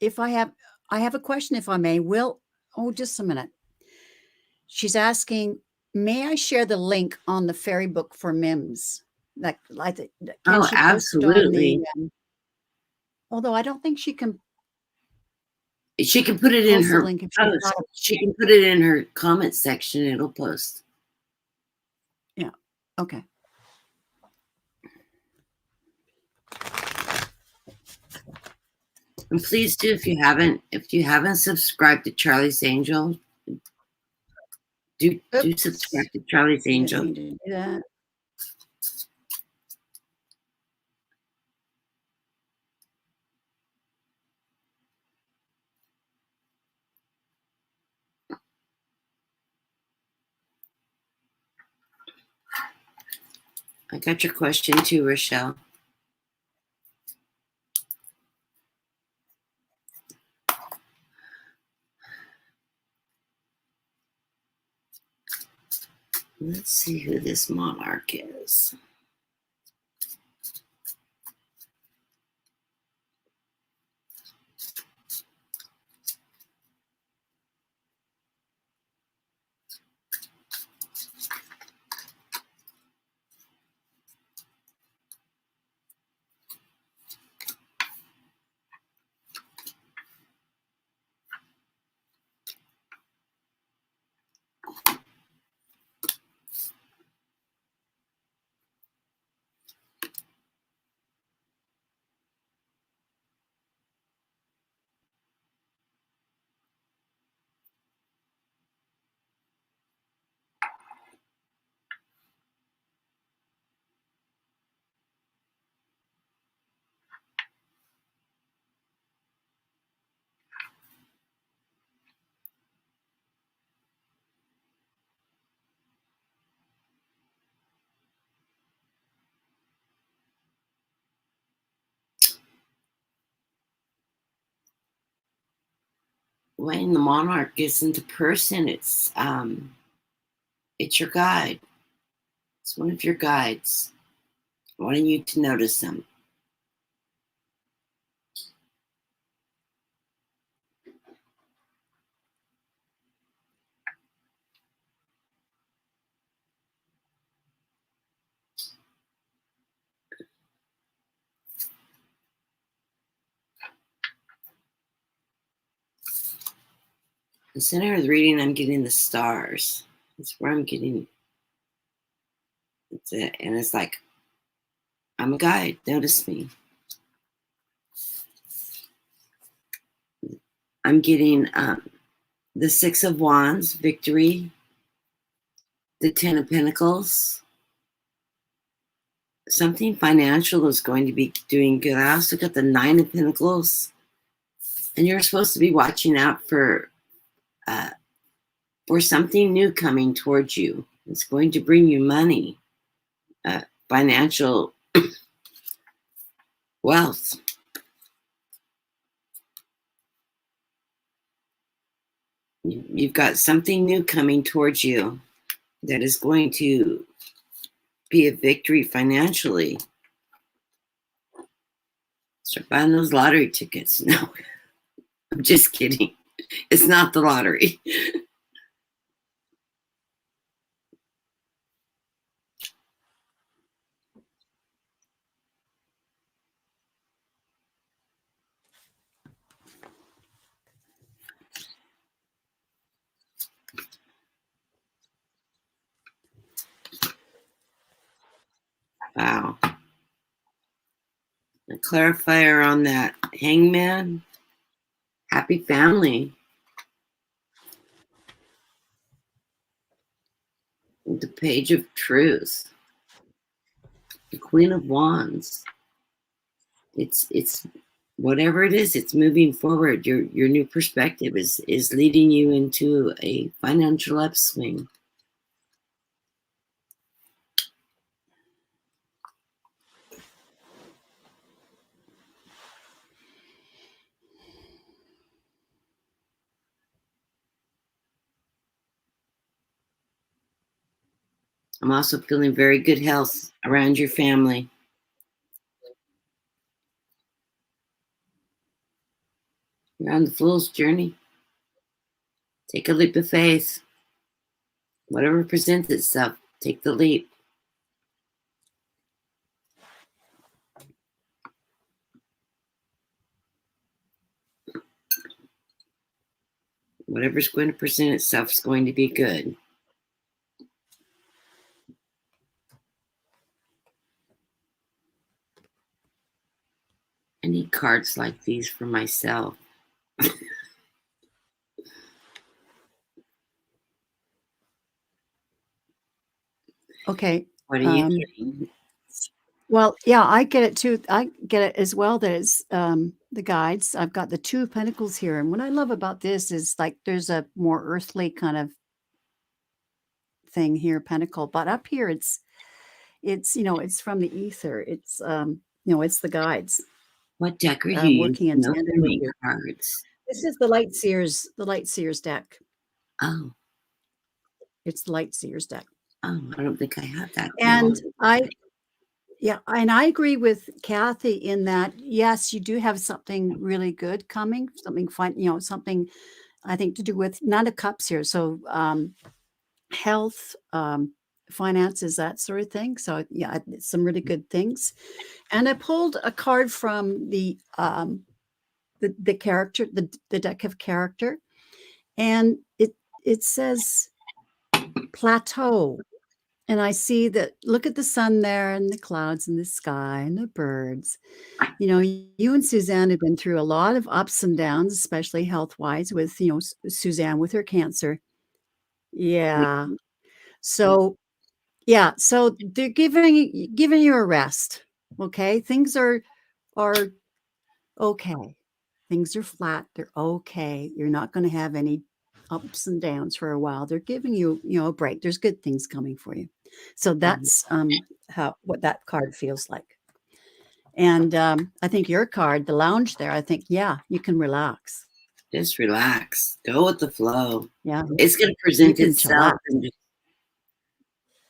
if I have a question, if I may. Just a minute. She's asking, May I share the link on the fairy book for Mims? Can Oh, she post it on the? absolutely. Although I don't think she can She can put it in post the her link if she's post. not. She can put it in her comment section. It'll post. Yeah. Okay. And please do, if you haven't subscribed to Charlie's Angel, do subscribe to Charlie's Angel. Didn't mean to do that. I got your question too, Rochelle. Let's see who this monarch is. When the monarch isn't a person, it's your guide. It's one of your guides, wanting you to notice them. The center of the reading, I'm getting the stars. That's where I'm getting. That's it. And it's like, I'm a guide. Notice me. I'm getting the Six of Wands, victory. The Ten of Pentacles. Something financial is going to be doing good. I also got the Nine of Pentacles. And you're supposed to be watching out for something new coming towards you. It's going to bring you money, financial wealth. You've got something new coming towards you that is going to be a victory financially. Start buying those lottery tickets. No, I'm just kidding. It's not the lottery. Wow. A clarifier on that. Hangman. Happy family. The Page of Truth. The Queen of Wands. It's whatever it is, it's moving forward. Your new perspective is leading you into a financial upswing. I'm also feeling very good health around your family. You're on the fool's journey. Take a leap of faith. Whatever presents itself, take the leap. Whatever's going to present itself is going to be good. I need cards like these for myself. Okay. What are you getting? Well, yeah, I get it too. I get it as well. That it's the guides. I've got the Two of Pentacles here, and what I love about this is like there's a more earthly kind of thing here, pentacle, but up here it's it's from the ether. It's it's the guides What deck are you working in using? tandem with Opening you. cards. This is the Light Seers deck. Oh, It's the Light Seers deck. I don't think I have that. And I agree with Kathy in that, yes, you do have something really good coming, something fun, something I think to do with Nine of Cups here. So health, finances, that sort of thing. So yeah, some really good things. And I pulled a card from the character, the deck of character, and it says plateau. And I see that, look at the sun there and the clouds and the sky and the birds. You and Suzanne have been through a lot of ups and downs, especially health-wise with, Suzanne with her cancer. Yeah. So, yeah. So they're giving you a rest. Okay. Things are okay. Things are flat. They're okay. You're not going to have any ups and downs for a while. They're giving you, a break. There's good things coming for you. So that's what that card feels like. And I think your card, the lounge there, I think, yeah, you can relax. Just relax. Go with the flow. Yeah. It's going to present itself. And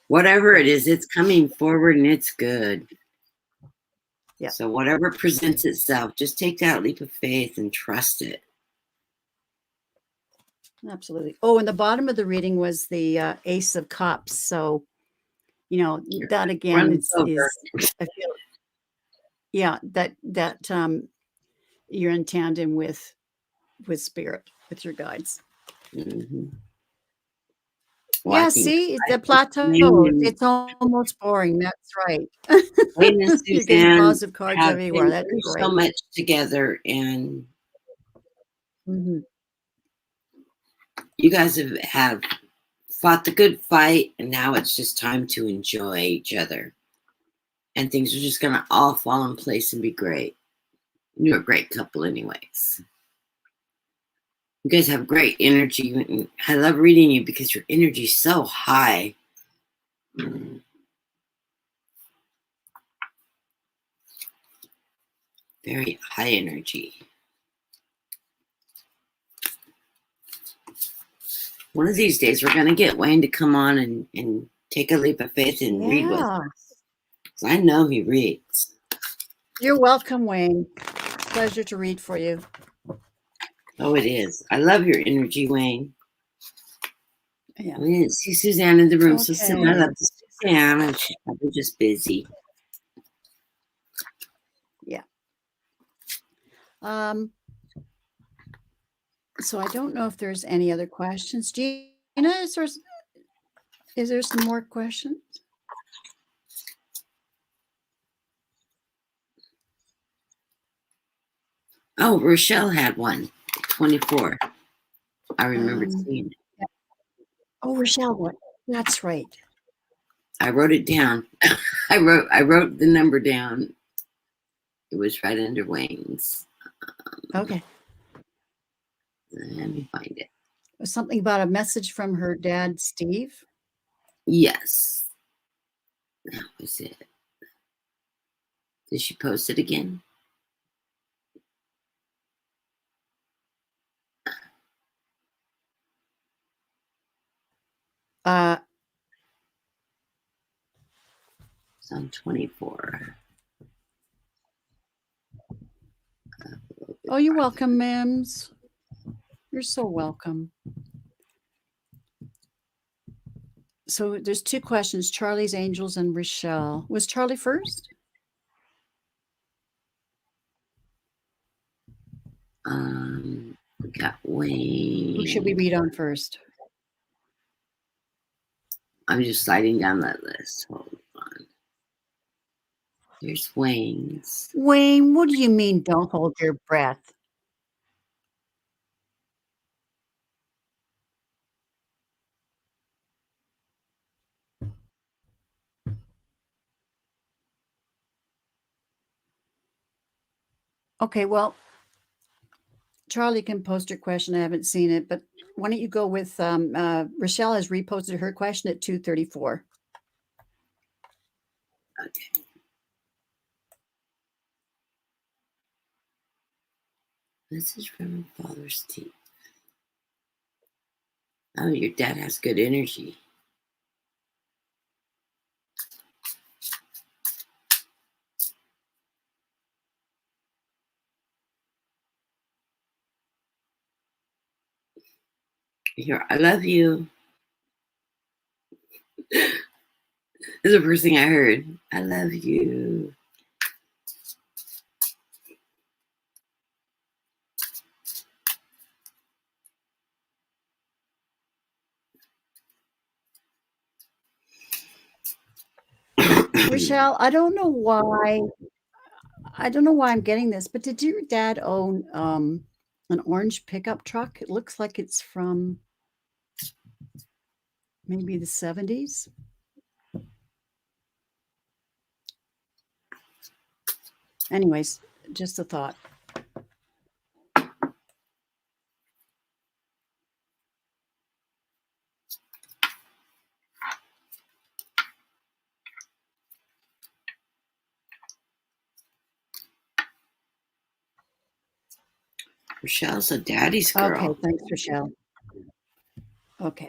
whatever it is, it's coming forward and it's good. Yeah. So whatever presents itself, just take that leap of faith and trust it. Absolutely. Oh, and the bottom of the reading was the Ace of Cups. So, that again is I feel, yeah, that you're in tandem with spirit, with your guides. Mm-hmm. Yeah, see, the plateau, it's almost boring. That's right. You're getting positive cards everywhere. That's great. So much together, and you guys have fought the good fight, and now it's just time to enjoy each other. And things are just going to all fall in place and be great. You're a great couple anyways. You guys have great energy. I love reading you because your energy is so high. Very high energy. One of these days, we're going to get Wayne to come on and take a leap of faith and read with us. Because I know he reads. You're welcome, Wayne. Pleasure to read for you. Oh, it is. I love your energy, Wayne. Yeah. We didn't see Suzanne in the room, so I love Suzanne, and she's probably just busy. Yeah. So I don't know if there's any other questions. Gina, is there some more questions? Oh, Rochelle had one. 24. I remember seeing it. Yeah. Oh, Rochelle, what? That's right. I wrote it down. I wrote the number down. It was right under Wayne's. Okay. Let me find it. Was something about a message from her dad, Steve? Yes. That was it. Did she post it again? It's on 24. Oh, you're welcome, Mims. You're so welcome. So there's two questions, Charlie's Angels and Rochelle. Was Charlie first? We got Wayne. Who should we read on first? I'm just sliding down that list. Hold on. There's Wayne's. Wayne, what do you mean don't hold your breath? Okay, well, Charlie can post her question. I haven't seen it, but why don't you go with Rochelle has reposted her question at 2:34. Okay. This is from Father's Teeth. Oh, your dad has good energy. Here, I love you. This is the first thing I heard. I love you. Rochelle, I don't know why I'm getting this, but did your dad own an orange pickup truck? It looks like it's from maybe the 70s. Anyways, just a thought. Rochelle's a daddy's girl. Okay, thanks, Rochelle. Okay.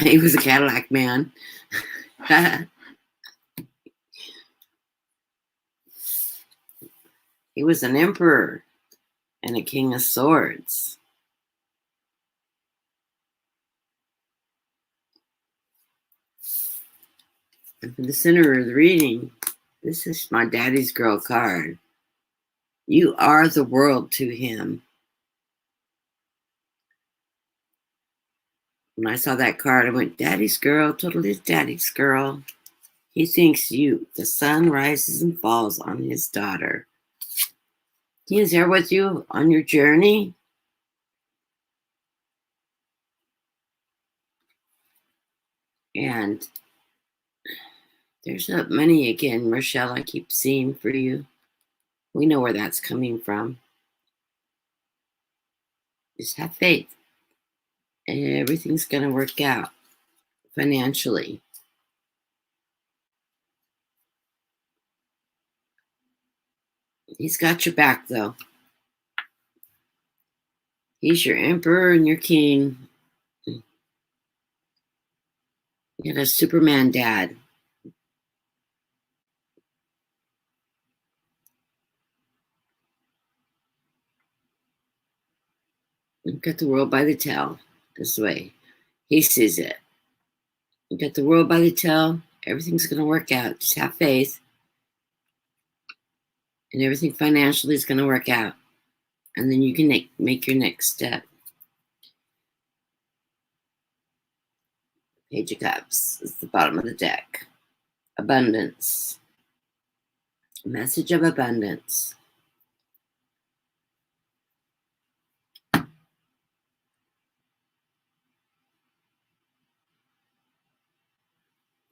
He was a Cadillac man. He was an emperor and a king of swords. And for the center of the reading, this is my daddy's girl card. You are the world to him. When I saw that card, I went, daddy's girl, totally daddy's girl. He thinks you, the sun rises and falls on his daughter. He is there with you on your journey. And there's not many again, Rochelle, I keep seeing for you. We know where that's coming from. Just have faith. And everything's going to work out financially. He's got your back, though. He's your emperor and your king. You got a Superman dad. You've got the world by the tail. This way. He sees it. You got the world by the tail. Everything's going to work out. Just have faith. And everything financially is going to work out. And then you can make your next step. Page of Cups is the bottom of the deck. Abundance. Message of abundance.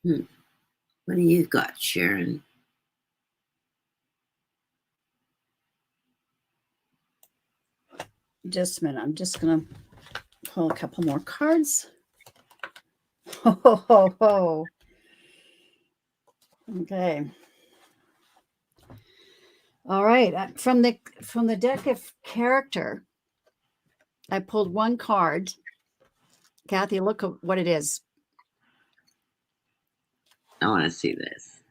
What do you got, Sharon? Just a minute. I'm just going to pull a couple more cards. Ho, ho, ho, ho. Okay. All right. From the deck of character, I pulled one card. Kathy, look at what it is. I want to see this.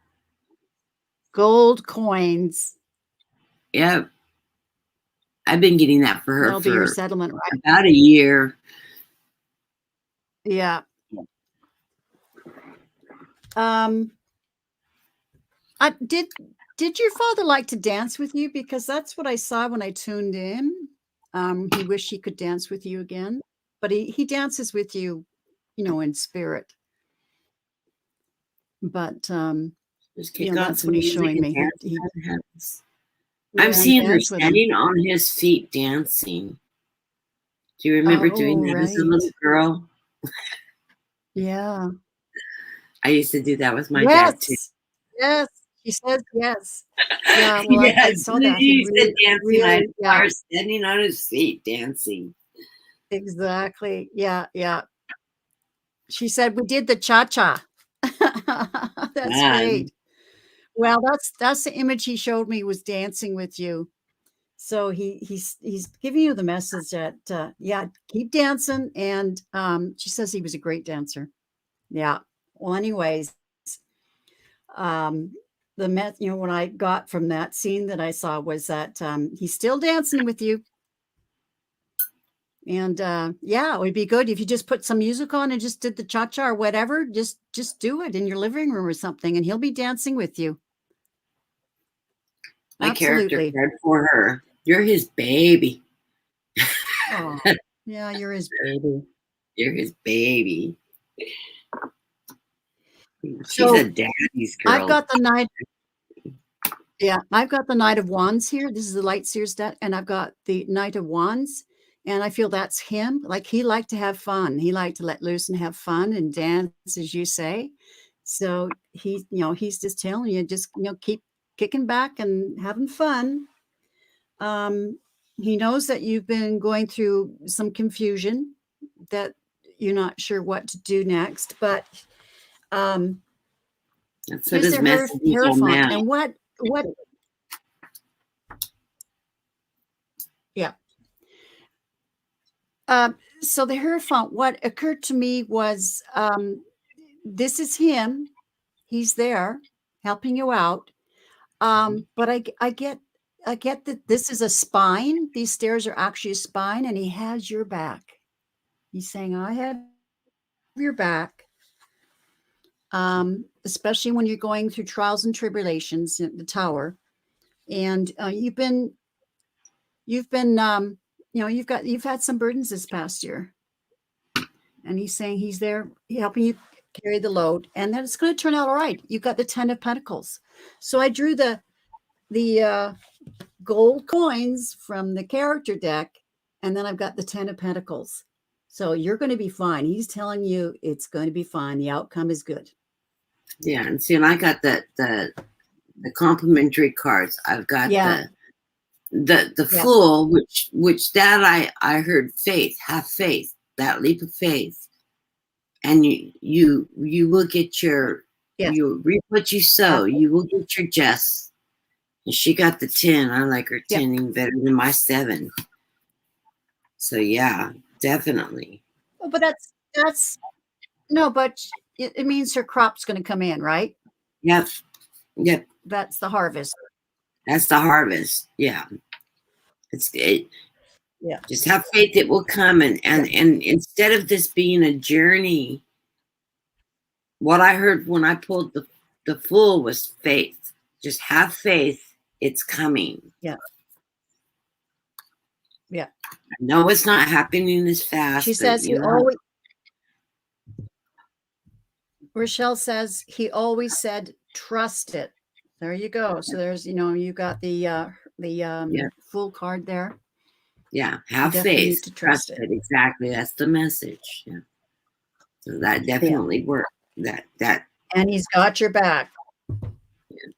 Gold coins. Yep. I've been getting that for her That'll be your settlement, right? about a year. Yeah. Did your father like to dance with you? Because that's what I saw when I tuned in. He wished he could dance with you again, but he dances with you, in spirit. But Just kick on that's some what he's music showing me. I'm seeing her standing on his feet dancing. Do you remember doing that as a little girl? Yeah. I used to do that with my dad too. Yes. She says yes. Yeah. Well, yes, I saw that. He said dancing. Really, I was standing on his feet dancing. Exactly. Yeah. Yeah. She said we did the cha-cha. That's great. Well, that's the image he showed me, was dancing with you. So he's giving you the message that keep dancing. And she says he was a great dancer. Yeah. Well, anyways, what I got from that scene that I saw was that he's still dancing with you. And it would be good if you just put some music on and just did the cha-cha or whatever. Just do it in your living room or something, and he'll be dancing with you. My character card for her. You're his baby. Oh, yeah, you're his baby. You're his baby. She's a daddy's girl. I've got the Knight. Yeah, I've got the Knight of Wands here. This is the Light Seer's deck, and I've got the Knight of Wands, and I feel that's him. Like, he liked to have fun. He liked to let loose and have fun and dance, as you say. So he's just telling you, just keep kicking back and having fun. He knows that you've been going through some confusion, that you're not sure what to do next, but that's what his message is on that. And what yeah. So the Hierophant, what occurred to me was, this is him. He's there helping you out. But I get that this is a spine. These stairs are actually a spine, and he has your back. He's saying, I have your back. Especially when you're going through trials and tribulations in the tower. And you've had some burdens this past year. And he's saying he's there helping you carry the load, and that it's going to turn out all right. You've got the 10 of Pentacles. So I drew the gold coins from the character deck, and then I've got the 10 of Pentacles. So you're going to be fine. He's telling you it's going to be fine. The outcome is good. Yeah, and see, and I got the complimentary cards. I've got the Fool, which that I heard faith, have faith, that leap of faith, and you will get your you reap what you sow. You will get your just. And she got the 10. I like her 10 even better than my 7. So yeah, definitely. Oh, but that's no, but it means her crop's going to come in, right? Yep. That's the harvest. That's the harvest. Yeah. Just have faith it will come, and instead of this being a journey, what I heard when I pulled the Fool was faith. Just have faith, it's coming. Yeah. I know it's not happening as fast. She says Rochelle says he always said trust it. There you go. So there's you got the Fool card there. Yeah, have faith. To trust it. Exactly. That's the message. Yeah. So that definitely worked. That. And he's got your back. Yeah.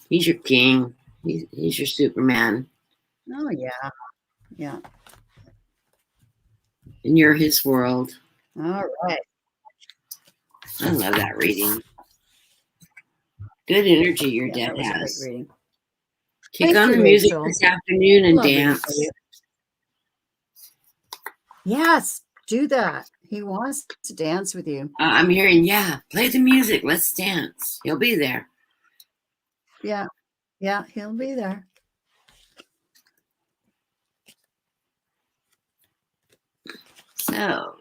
He's your king. He's your Superman. Oh yeah. Yeah. And you're his world. All right. I love that reading. Good energy your dad that was has. a great reading. Kick on the music this afternoon and dance. Yes, do that. He wants to dance with you. I'm hearing, yeah, play the music. Let's dance. He'll be there. Yeah. Yeah, he'll be there. So,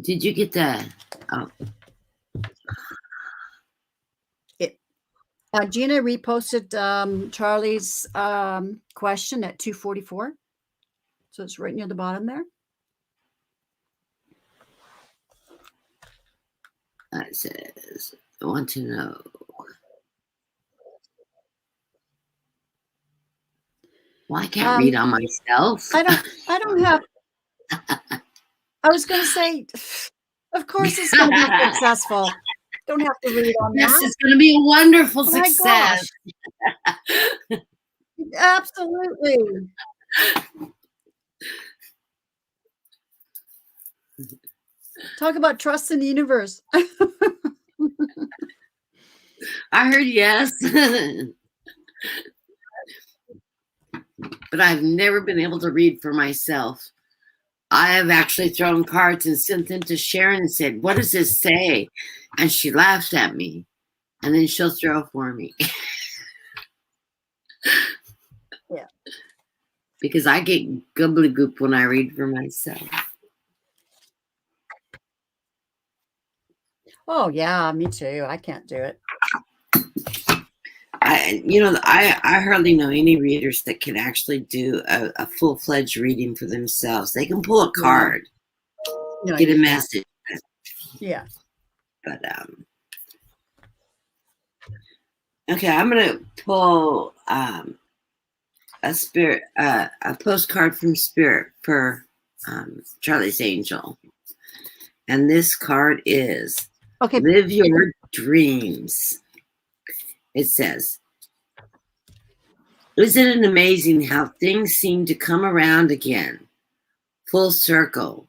did you get that? Oh. Gina reposted Charlie's question at 2:44. So it's right near the bottom there. It says, I want to know. Well, I can't read on myself. I don't have. I was going to say, of course it's going to be successful. Don't have to read on that. Yes, it's going to be a wonderful success. Absolutely. Talk about trust in the universe. I heard yes. But I've never been able to read for myself. I have actually thrown cards and sent them to Sharon and said, what does this say? And she laughs at me. And then she'll throw for me. Yeah. Because I get gobbledygook when I read for myself. Oh, yeah, me too. I can't do it. I hardly know any readers that can actually do a full-fledged reading for themselves. They can pull a card, get a message. Yeah. But okay, I'm gonna pull a postcard from Spirit for Charlie's Angel, and this card is Live Your Dreams. It says, isn't it amazing how things seem to come around again, full circle,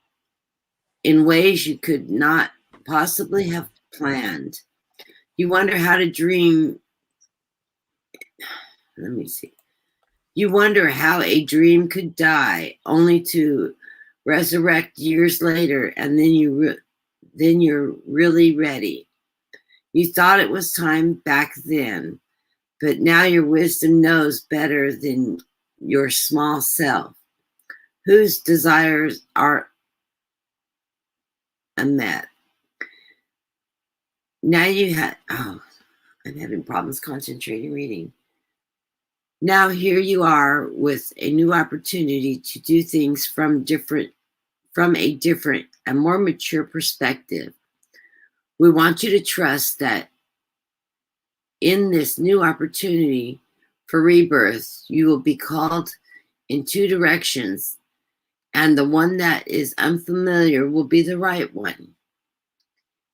in ways you could not possibly have planned? You wonder how to dream. Let me see. You wonder how a dream could die only to resurrect years later, and then you're really ready. You thought it was time back then, but now your wisdom knows better than your small self, whose desires are unmet. Now I'm having problems concentrating reading. Now here you are with a new opportunity to do things from a different and more mature perspective. We want you to trust that in this new opportunity for rebirth, you will be called in two directions, and the one that is unfamiliar will be the right one.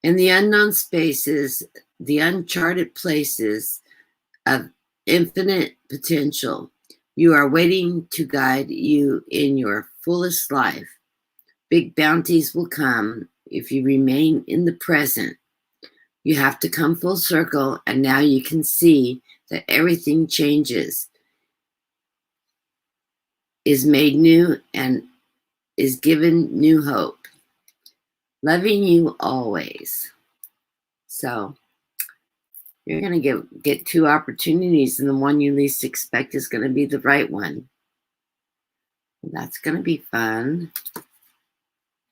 In the unknown spaces, the uncharted places of infinite potential, you are waiting to guide you in your fullest life. Big bounties will come if you remain in the present. You have to come full circle, and now you can see that everything changes, is made new, and is given new hope. Loving you always. So you're going to get two opportunities, and the one you least expect is going to be the right one. That's going to be fun.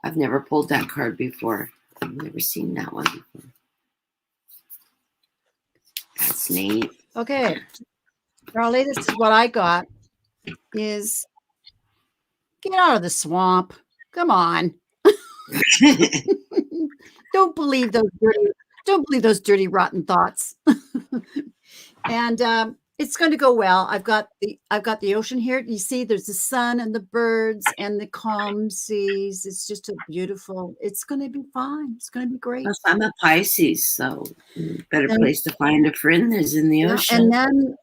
I've never pulled that card before. I've never seen that one before. That's neat. Okay. Charlie, this is what I got is get out of the swamp. Come on. Don't believe those dirty, rotten thoughts. And it's going to go well. I've got the ocean here. You see, there's the sun and the birds and the calm seas. It's just it's going to be fine. It's going to be great. Plus, I'm a Pisces, so better place to find a friend is in the ocean. And then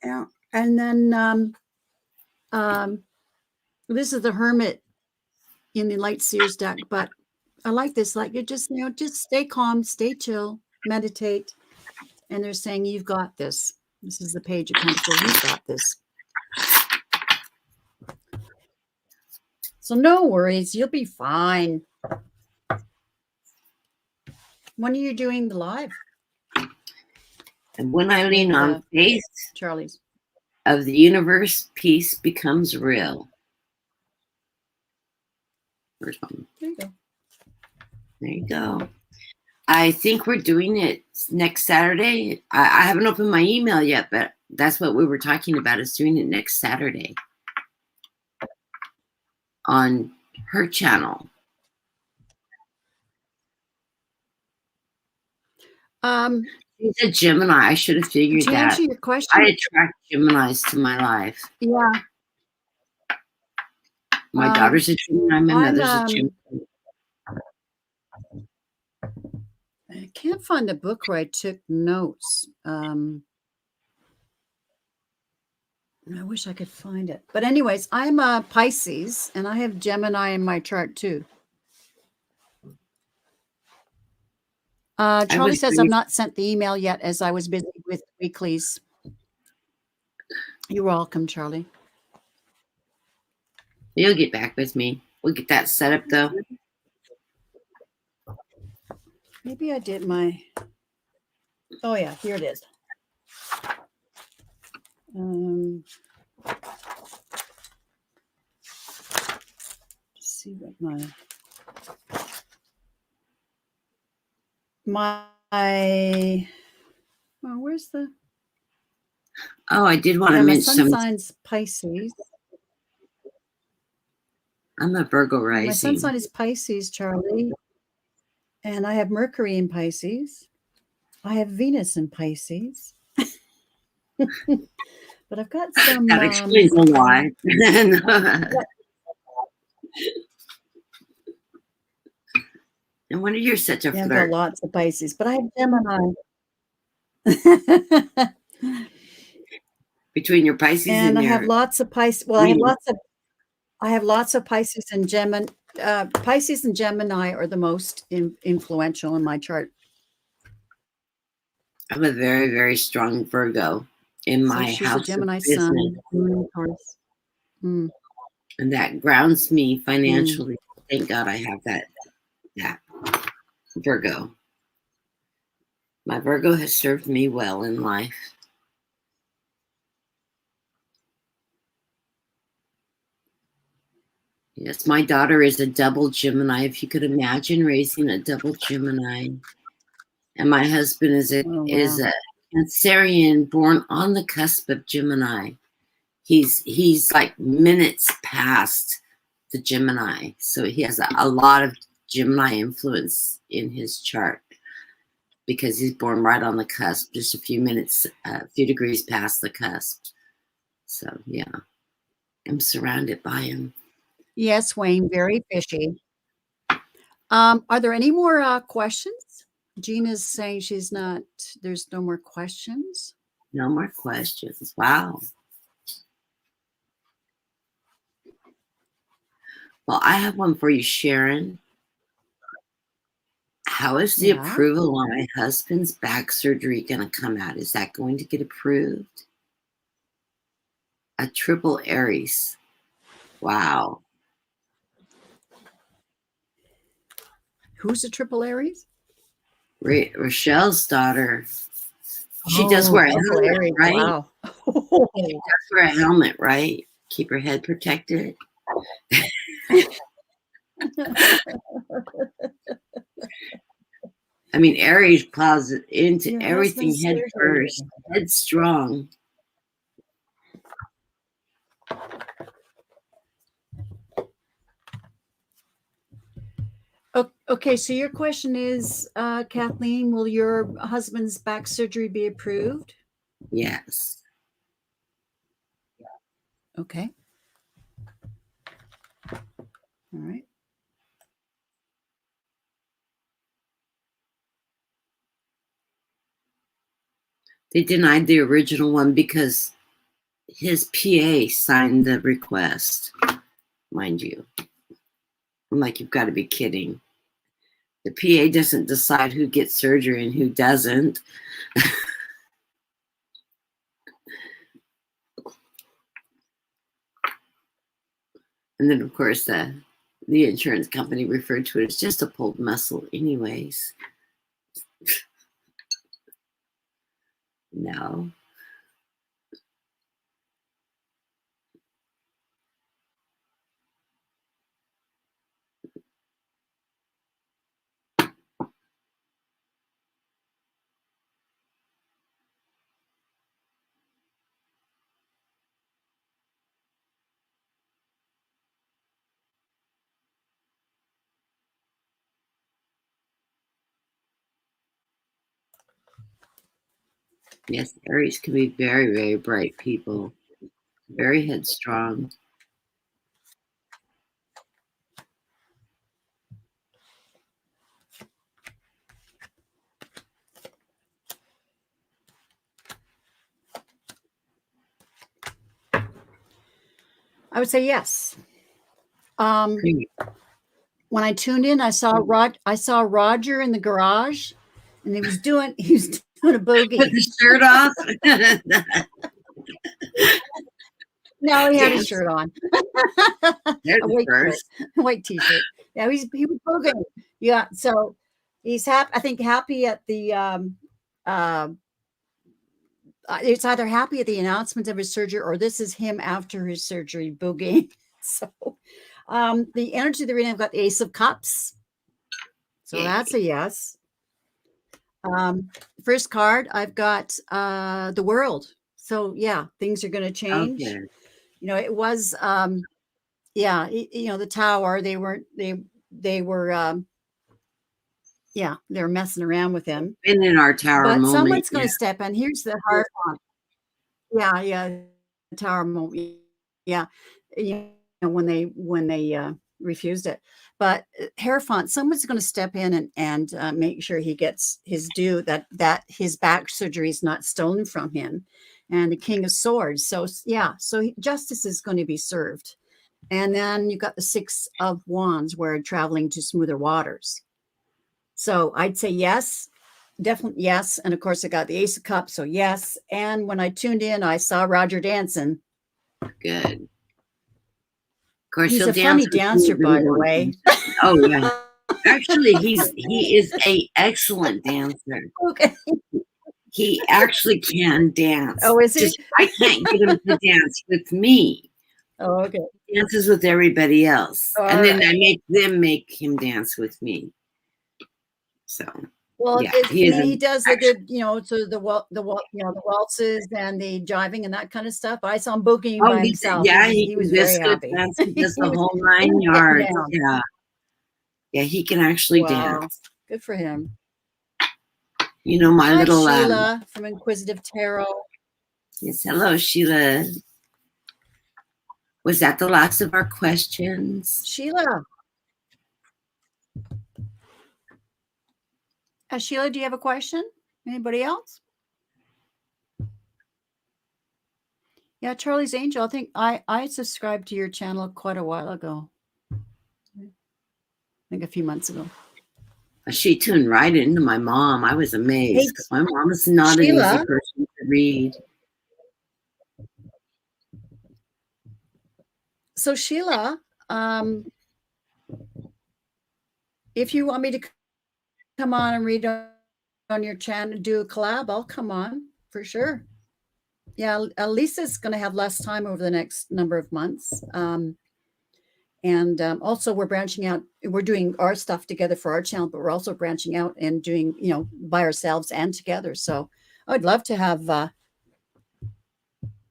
Yeah. And then this is the Hermit in the Light Seers deck, but I like this. Like, you just, just stay calm, stay chill, meditate. And they're saying, you've got this. This is the Page of Pentacles. You've got this. So no worries. You'll be fine. When are you doing the live? And when I lean on faith, Charlie's of the universe, peace becomes real. Where's one? There you go. There you go. I think we're doing it next Saturday. I haven't opened my email yet, but that's what we were talking about, is doing it next Saturday on her channel. She's a Gemini. I should have figured to that. answer your question, I attract Geminis to my life. Yeah. My daughter's a Gemini. My mother's a Gemini. I can't find the book where I took notes. I wish I could find it. But anyways, I'm a Pisces, and I have Gemini in my chart too. Charlie says I've not sent the email yet, as I was busy with weeklies. You're welcome, Charlie. You'll get back with me. We'll get that set up, though. Maybe I did my... Oh, yeah, here it is. Let's see what where's the... Oh, I did want to mention my sun sign's Pisces. I'm a Virgo rising. My sun sign is Pisces, Charlie. And I have Mercury in Pisces. I have Venus in Pisces. But I've got some... That explains a lot. No wonder you're such a flirt. I've got lots of Pisces, but I have Gemini. Between your Pisces and I your... have lots of Pisces. Well, I have lots of Pisces and Gemini. Pisces and Gemini are the most influential in my chart. I have a very, very strong Virgo in my house. She's a Gemini sun. And that grounds me financially. Thank God I have that Virgo. My Virgo has served me well in life. Yes, my daughter is a double Gemini. If you could imagine raising a double Gemini. And my husband is a Cancerian born on the cusp of Gemini. He's like minutes past the Gemini. So he has a lot of Gemini influence in his chart because he's born right on the cusp, just a few minutes, a few degrees past the cusp. So yeah, I'm surrounded by him. Yes, Wayne, very fishy. Are there any more questions? Gina's saying there's no more questions. No more questions. Wow. Well, I have one for you, Sharon. How is the approval on my husband's back surgery going to come out? Is that going to get approved? A triple Aries. Wow. Who's a triple Aries? Rochelle's daughter. She does wear a helmet, right? Wow. She does wear a helmet, right? Keep her head protected. I mean, Aries plows into everything head first, headstrong. Okay, so your question is, Kathleen, will your husband's back surgery be approved? Yes. Okay. All right. They denied the original one because his PA signed the request, mind you. I'm like, you've got to be kidding. The PA doesn't decide who gets surgery and who doesn't. And then, of course, the insurance company referred to it as just a pulled muscle anyways. No. Yes, Aries can be very, very bright people. Very headstrong. I would say yes. When I tuned in, I saw Roger in the garage, and he was doing a boogie. With his shirt off. No, he had his shirt on. There's a white t-shirt. Yeah, he was boogieing. Yeah, so he's happy. I think happy at the it's either happy at the announcement of his surgery, or this is him after his surgery boogieing. So the energy of the reading, I've got the Ace of Cups. So that's a yes. First card, I've got the World. So yeah, things are going to change. Okay. You know, it was the Tower, they were they were messing around with him. Been in our Tower but moment. Someone's going to step in. Here's the Hierophant. Yeah, the Tower moment. Yeah, you know, when they refused it. But Hierophant, someone's going to step in and make sure he gets his due, that his back surgery is not stolen from him. And the King of Swords. So yeah, so justice is going to be served. And then you've got the Six of Wands, where traveling to smoother waters. So I'd say yes, definitely yes. And of course, I got the Ace of Cups, so yes. And when I tuned in, I saw Roger dancing. Good. Of course, he's a funny dancer, by the way. Oh yeah. Actually, he is a excellent dancer. Okay. He actually can dance. Oh, is he? Just, I can't get him to dance with me. Oh, okay. He dances with everybody else, and then I make them make him dance with me. So, well, yeah, he does the good, so the waltzes and the jiving and that kind of stuff. I saw him boogieing by himself. Yeah, he was very happy. He does the whole 9 yards. Yeah, he can actually dance. Good for him. You know, my little Sheila from Inquisitive Tarot. Yes, hello, Sheila. Was that the last of our questions? Sheila. Sheila, do you have a question? Anybody else? Yeah, Charlie's Angel. I think I subscribed to your channel quite a while ago. I think a few months ago. She tuned right into my mom. I was amazed because my mom is not an easy person to read. So Sheila, if you want me to come on and read on your channel, do a collab, I'll come on for sure. Yeah, Lisa's going to have less time over the next number of months. And also we're branching out. We're doing our stuff together for our channel, but we're also branching out and doing, by ourselves and together. So I'd love to have, I'd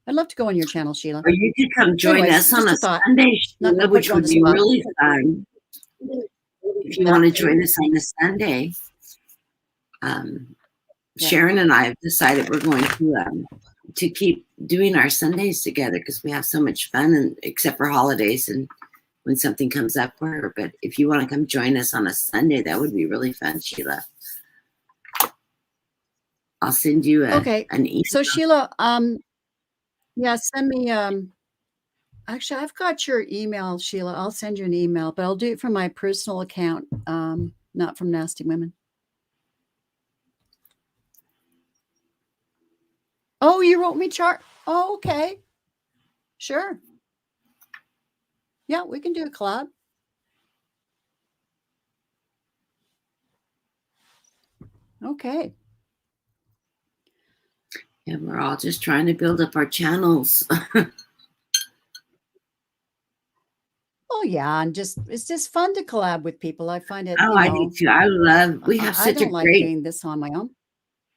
love to go on your channel, Sheila. Or you could come join us on a Sunday, Sheila, which would be really fun. If you want to join us on a Sunday. Sharon and I have decided we're going to keep doing our Sundays together because we have so much fun, and except for holidays and when something comes up for her. But if you want to come join us on a Sunday, that would be really fun, Sheila. I'll send you an email. So Sheila, Yeah, send me, actually, I've got your email, Sheila. I'll send you an email, but I'll do it from my personal account, not from Nasty Women. Oh, you wrote me chart. Oh, okay. Sure. Yeah, we can do a collab. Okay. Yeah, we're all just trying to build up our channels. Oh yeah, and it's just fun to collab with people. I find it, Oh, I do too. We have I such a don't like great, doing this on my own.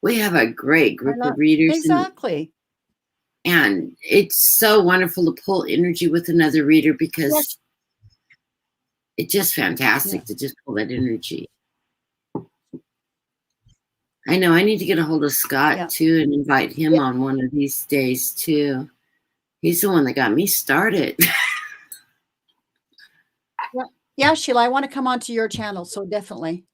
we have a great I group love of readers, exactly. and it's so wonderful to pull energy with another reader because Yes. it's just fantastic Yes. to just pull that energy. I know I need to get a hold of Scott Yeah. too and invite him on one of these days too. He's the one that got me started. Yeah, Sheila, I want to come onto your channel, so definitely.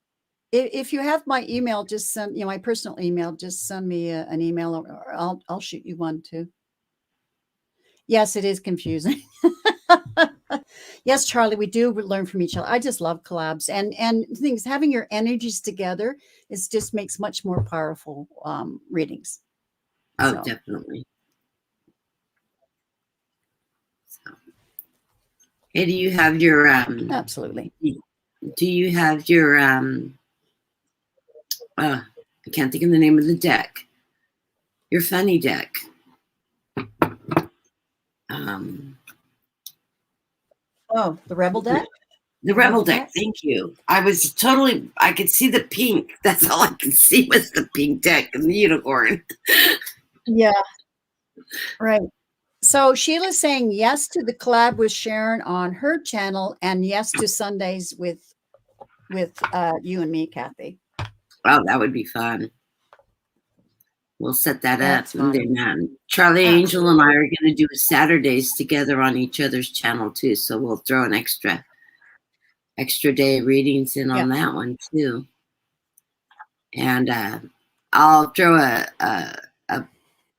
If you have my email, just send, my personal email, just send me an email, or I'll shoot you one too. Yes, it is confusing. Yes, Charlie, we do learn from each other. I just love collabs and things. Having your energies together just makes much more powerful readings. Oh, So. definitely. So. Hey, do you have your Absolutely. Do you have your I can't think of the name of the deck. Your funny deck. Oh, the Rebel deck? The Rebel deck. Thank you. I could see the pink. That's all I could see was the pink deck and the unicorn. Yeah. Right. So Sheila's saying yes to the collab with Sharon on her channel and yes to Sundays with you and me, Kathy. Oh, that would be fun. We'll set that up. Fun. And then Charlie Angel and I are going to do Saturdays together on each other's channel too. So we'll throw an extra day readings in on that one too. And I'll throw a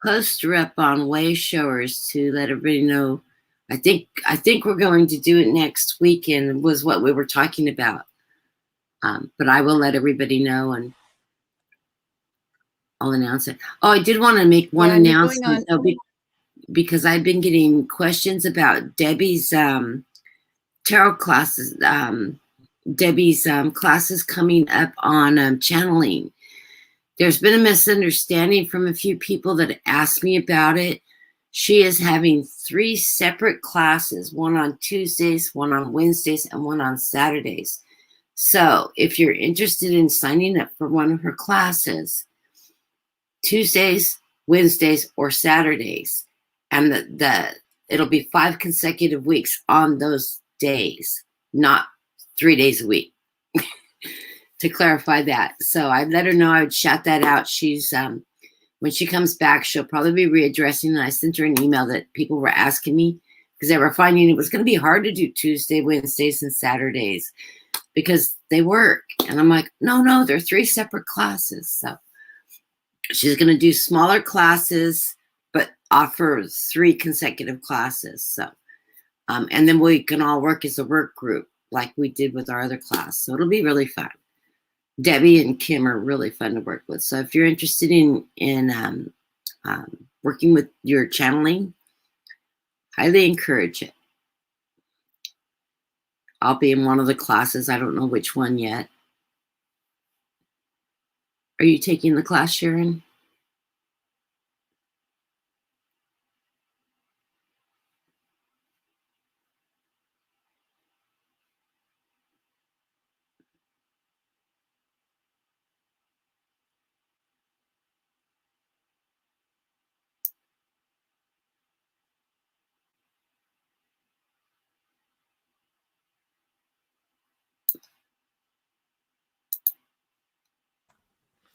poster up on Way Showers to let everybody know. I think we're going to do it next weekend was what we were talking about. But I will let everybody know and I'll announce it. Oh, I did want to make one announcement though, because I've been getting questions about Debbie's tarot classes. Debbie's classes coming up on channeling. There's been a misunderstanding from a few people that asked me about it. She is having 3 separate classes, one on Tuesdays, one on Wednesdays, and one on Saturdays. So if you're interested in signing up for one of her classes, Tuesdays, Wednesdays, or Saturdays, and it'll be 5 consecutive weeks on those days, not 3 days a week. To clarify that. So I let her know I would shout that out. She's when she comes back, she'll probably be readdressing. And I sent her an email that people were asking me because they were finding it was going to be hard to do Tuesday, Wednesdays, and Saturdays because they work. And I'm like, no, they're 3 separate classes. So she's going to do smaller classes, but offer 3 consecutive classes. So, and then we can all work as a work group like we did with our other class. So it'll be really fun. Debbie and Kim are really fun to work with. So if you're interested in working with your channeling, highly encourage it. I'll be in one of the classes. I don't know which one yet. Are you taking the class, Sharon?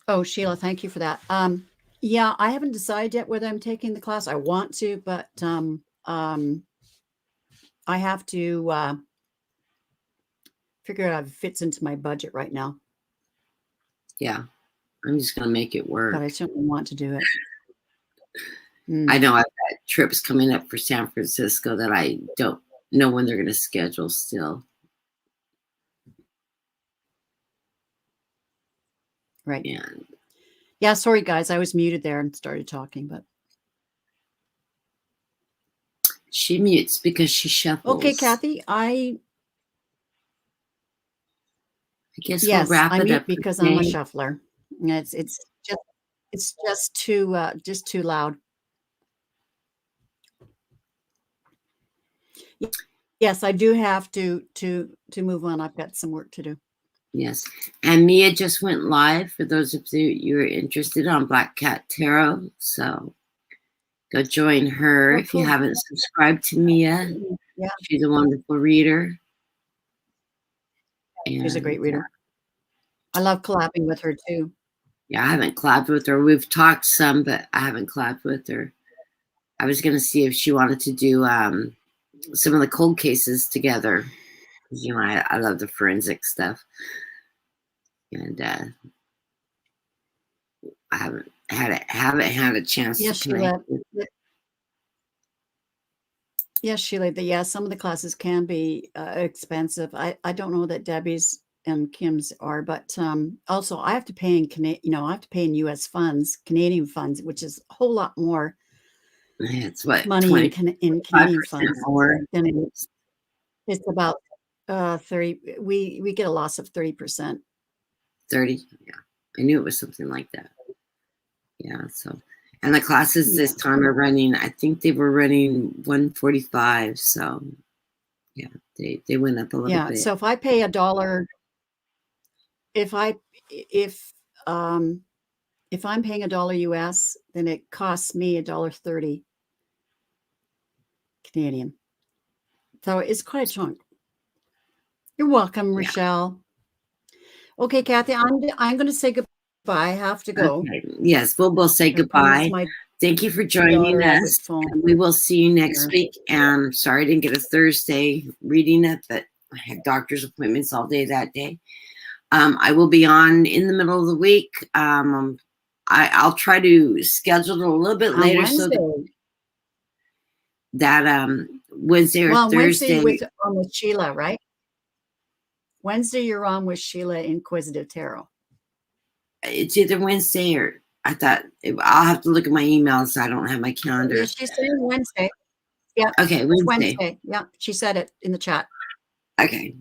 Oh, Sheila, thank you for that. Yeah, I haven't decided yet whether I'm taking the class. I want to, but I have to figure out how it fits into my budget right now. Yeah, I'm just going to make it work. But I certainly want to do it. I know I've got trips coming up for San Francisco that I don't know when they're going to schedule still. Right. And yeah, sorry guys, I was muted there and started talking, but she mutes because she shuffles. Okay, Kathy, I guess we'll wrap it up because I'm a shuffler. It's just too loud. Yes, I do have to move on. I've got some work to do. Yes. And Mia just went live for those of you who are interested on Black Cat Tarot. So go join her if you haven't subscribed to Mia. Yeah. She's a wonderful reader. She's a great reader. I love collabing with her too. Yeah, I haven't collabed with her. We've talked some, but I haven't collabed with her. I was going to see if she wanted to do some of the cold cases together. You know, I love the forensic stuff. And I haven't had a chance to connect with her. Yes, Sheila. Yeah, some of the classes can be expensive. I don't know that Debbie's and Kim's are, but also I have to pay in I have to pay in U.S. funds, Canadian funds, which is a whole lot more. It's what money in Canadian funds than it is. It's about 30. We get a loss of 30%. 30, yeah. I knew it was something like that. Yeah. So, and the classes this time are running. I think they were running 145. So, yeah, they went up a little bit. So if I pay $1, if I'm paying $1 US, then it costs me $1.30 Canadian. So it's quite a chunk. You're welcome, Rochelle. Okay, Kathy, I'm going to say goodbye. I have to go. Okay. Yes, we'll say goodbye. Thank you for joining us. We will see you next week. And sorry I didn't get a Thursday reading it, but I had doctor's appointments all day that day. I will be on in the middle of the week. I'll try to schedule it a little bit later so that Wednesday or Thursday. Wednesday with Sheila, right? Wednesday you're on with Sheila Inquisitive Tarot. It's either Wednesday or I thought I'll have to look at my emails. I don't have my calendar. Yeah, she's saying Wednesday. Yeah. Okay, Wednesday. Yeah, she said it in the chat. Okay.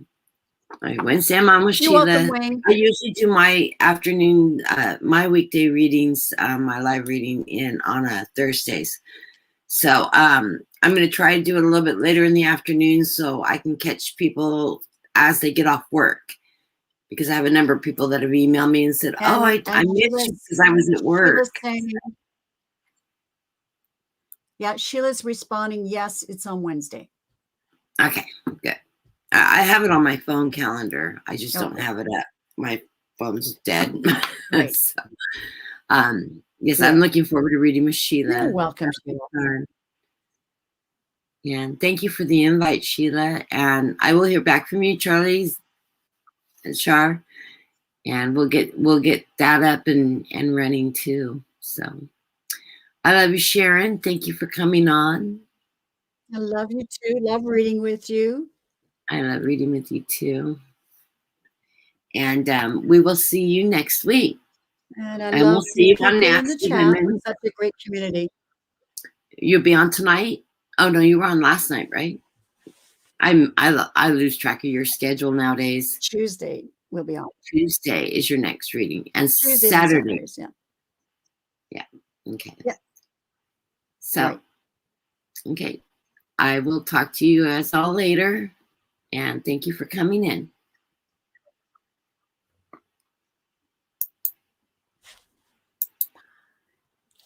All right, Wednesday I'm on with You're Sheila. welcome, Wayne. I usually do my afternoon, my weekday readings, my live reading on Thursdays. So I'm going to try to do it a little bit later in the afternoon so I can catch people as they get off work. Because I have a number of people that have emailed me and said, I missed you because I was at work. Sheila's responding, yes, it's on Wednesday. Okay, good. I have it on my phone calendar. I just don't have it up. My phone's dead. Right. So, yes, I'm looking forward to reading with Sheila. You're welcome, Sheila. Yeah, and thank you for the invite, Sheila. And I will hear back from you, Charlie and Char, and we'll get that up and running too. So I love you, Sharon. Thank you for coming on. I love you too. Love reading with you. I love reading with you too. And we will see you next week. And we'll see you on next week. Such a great community. You'll be on tonight? Oh no, you were on last night, right? I lose track of your schedule nowadays. Tuesday we'll be on. Tuesday is your next reading, and Tuesdays Saturday. And Saturdays, yeah. Okay. Yeah. So, okay, I will talk to you guys all later, and thank you for coming in.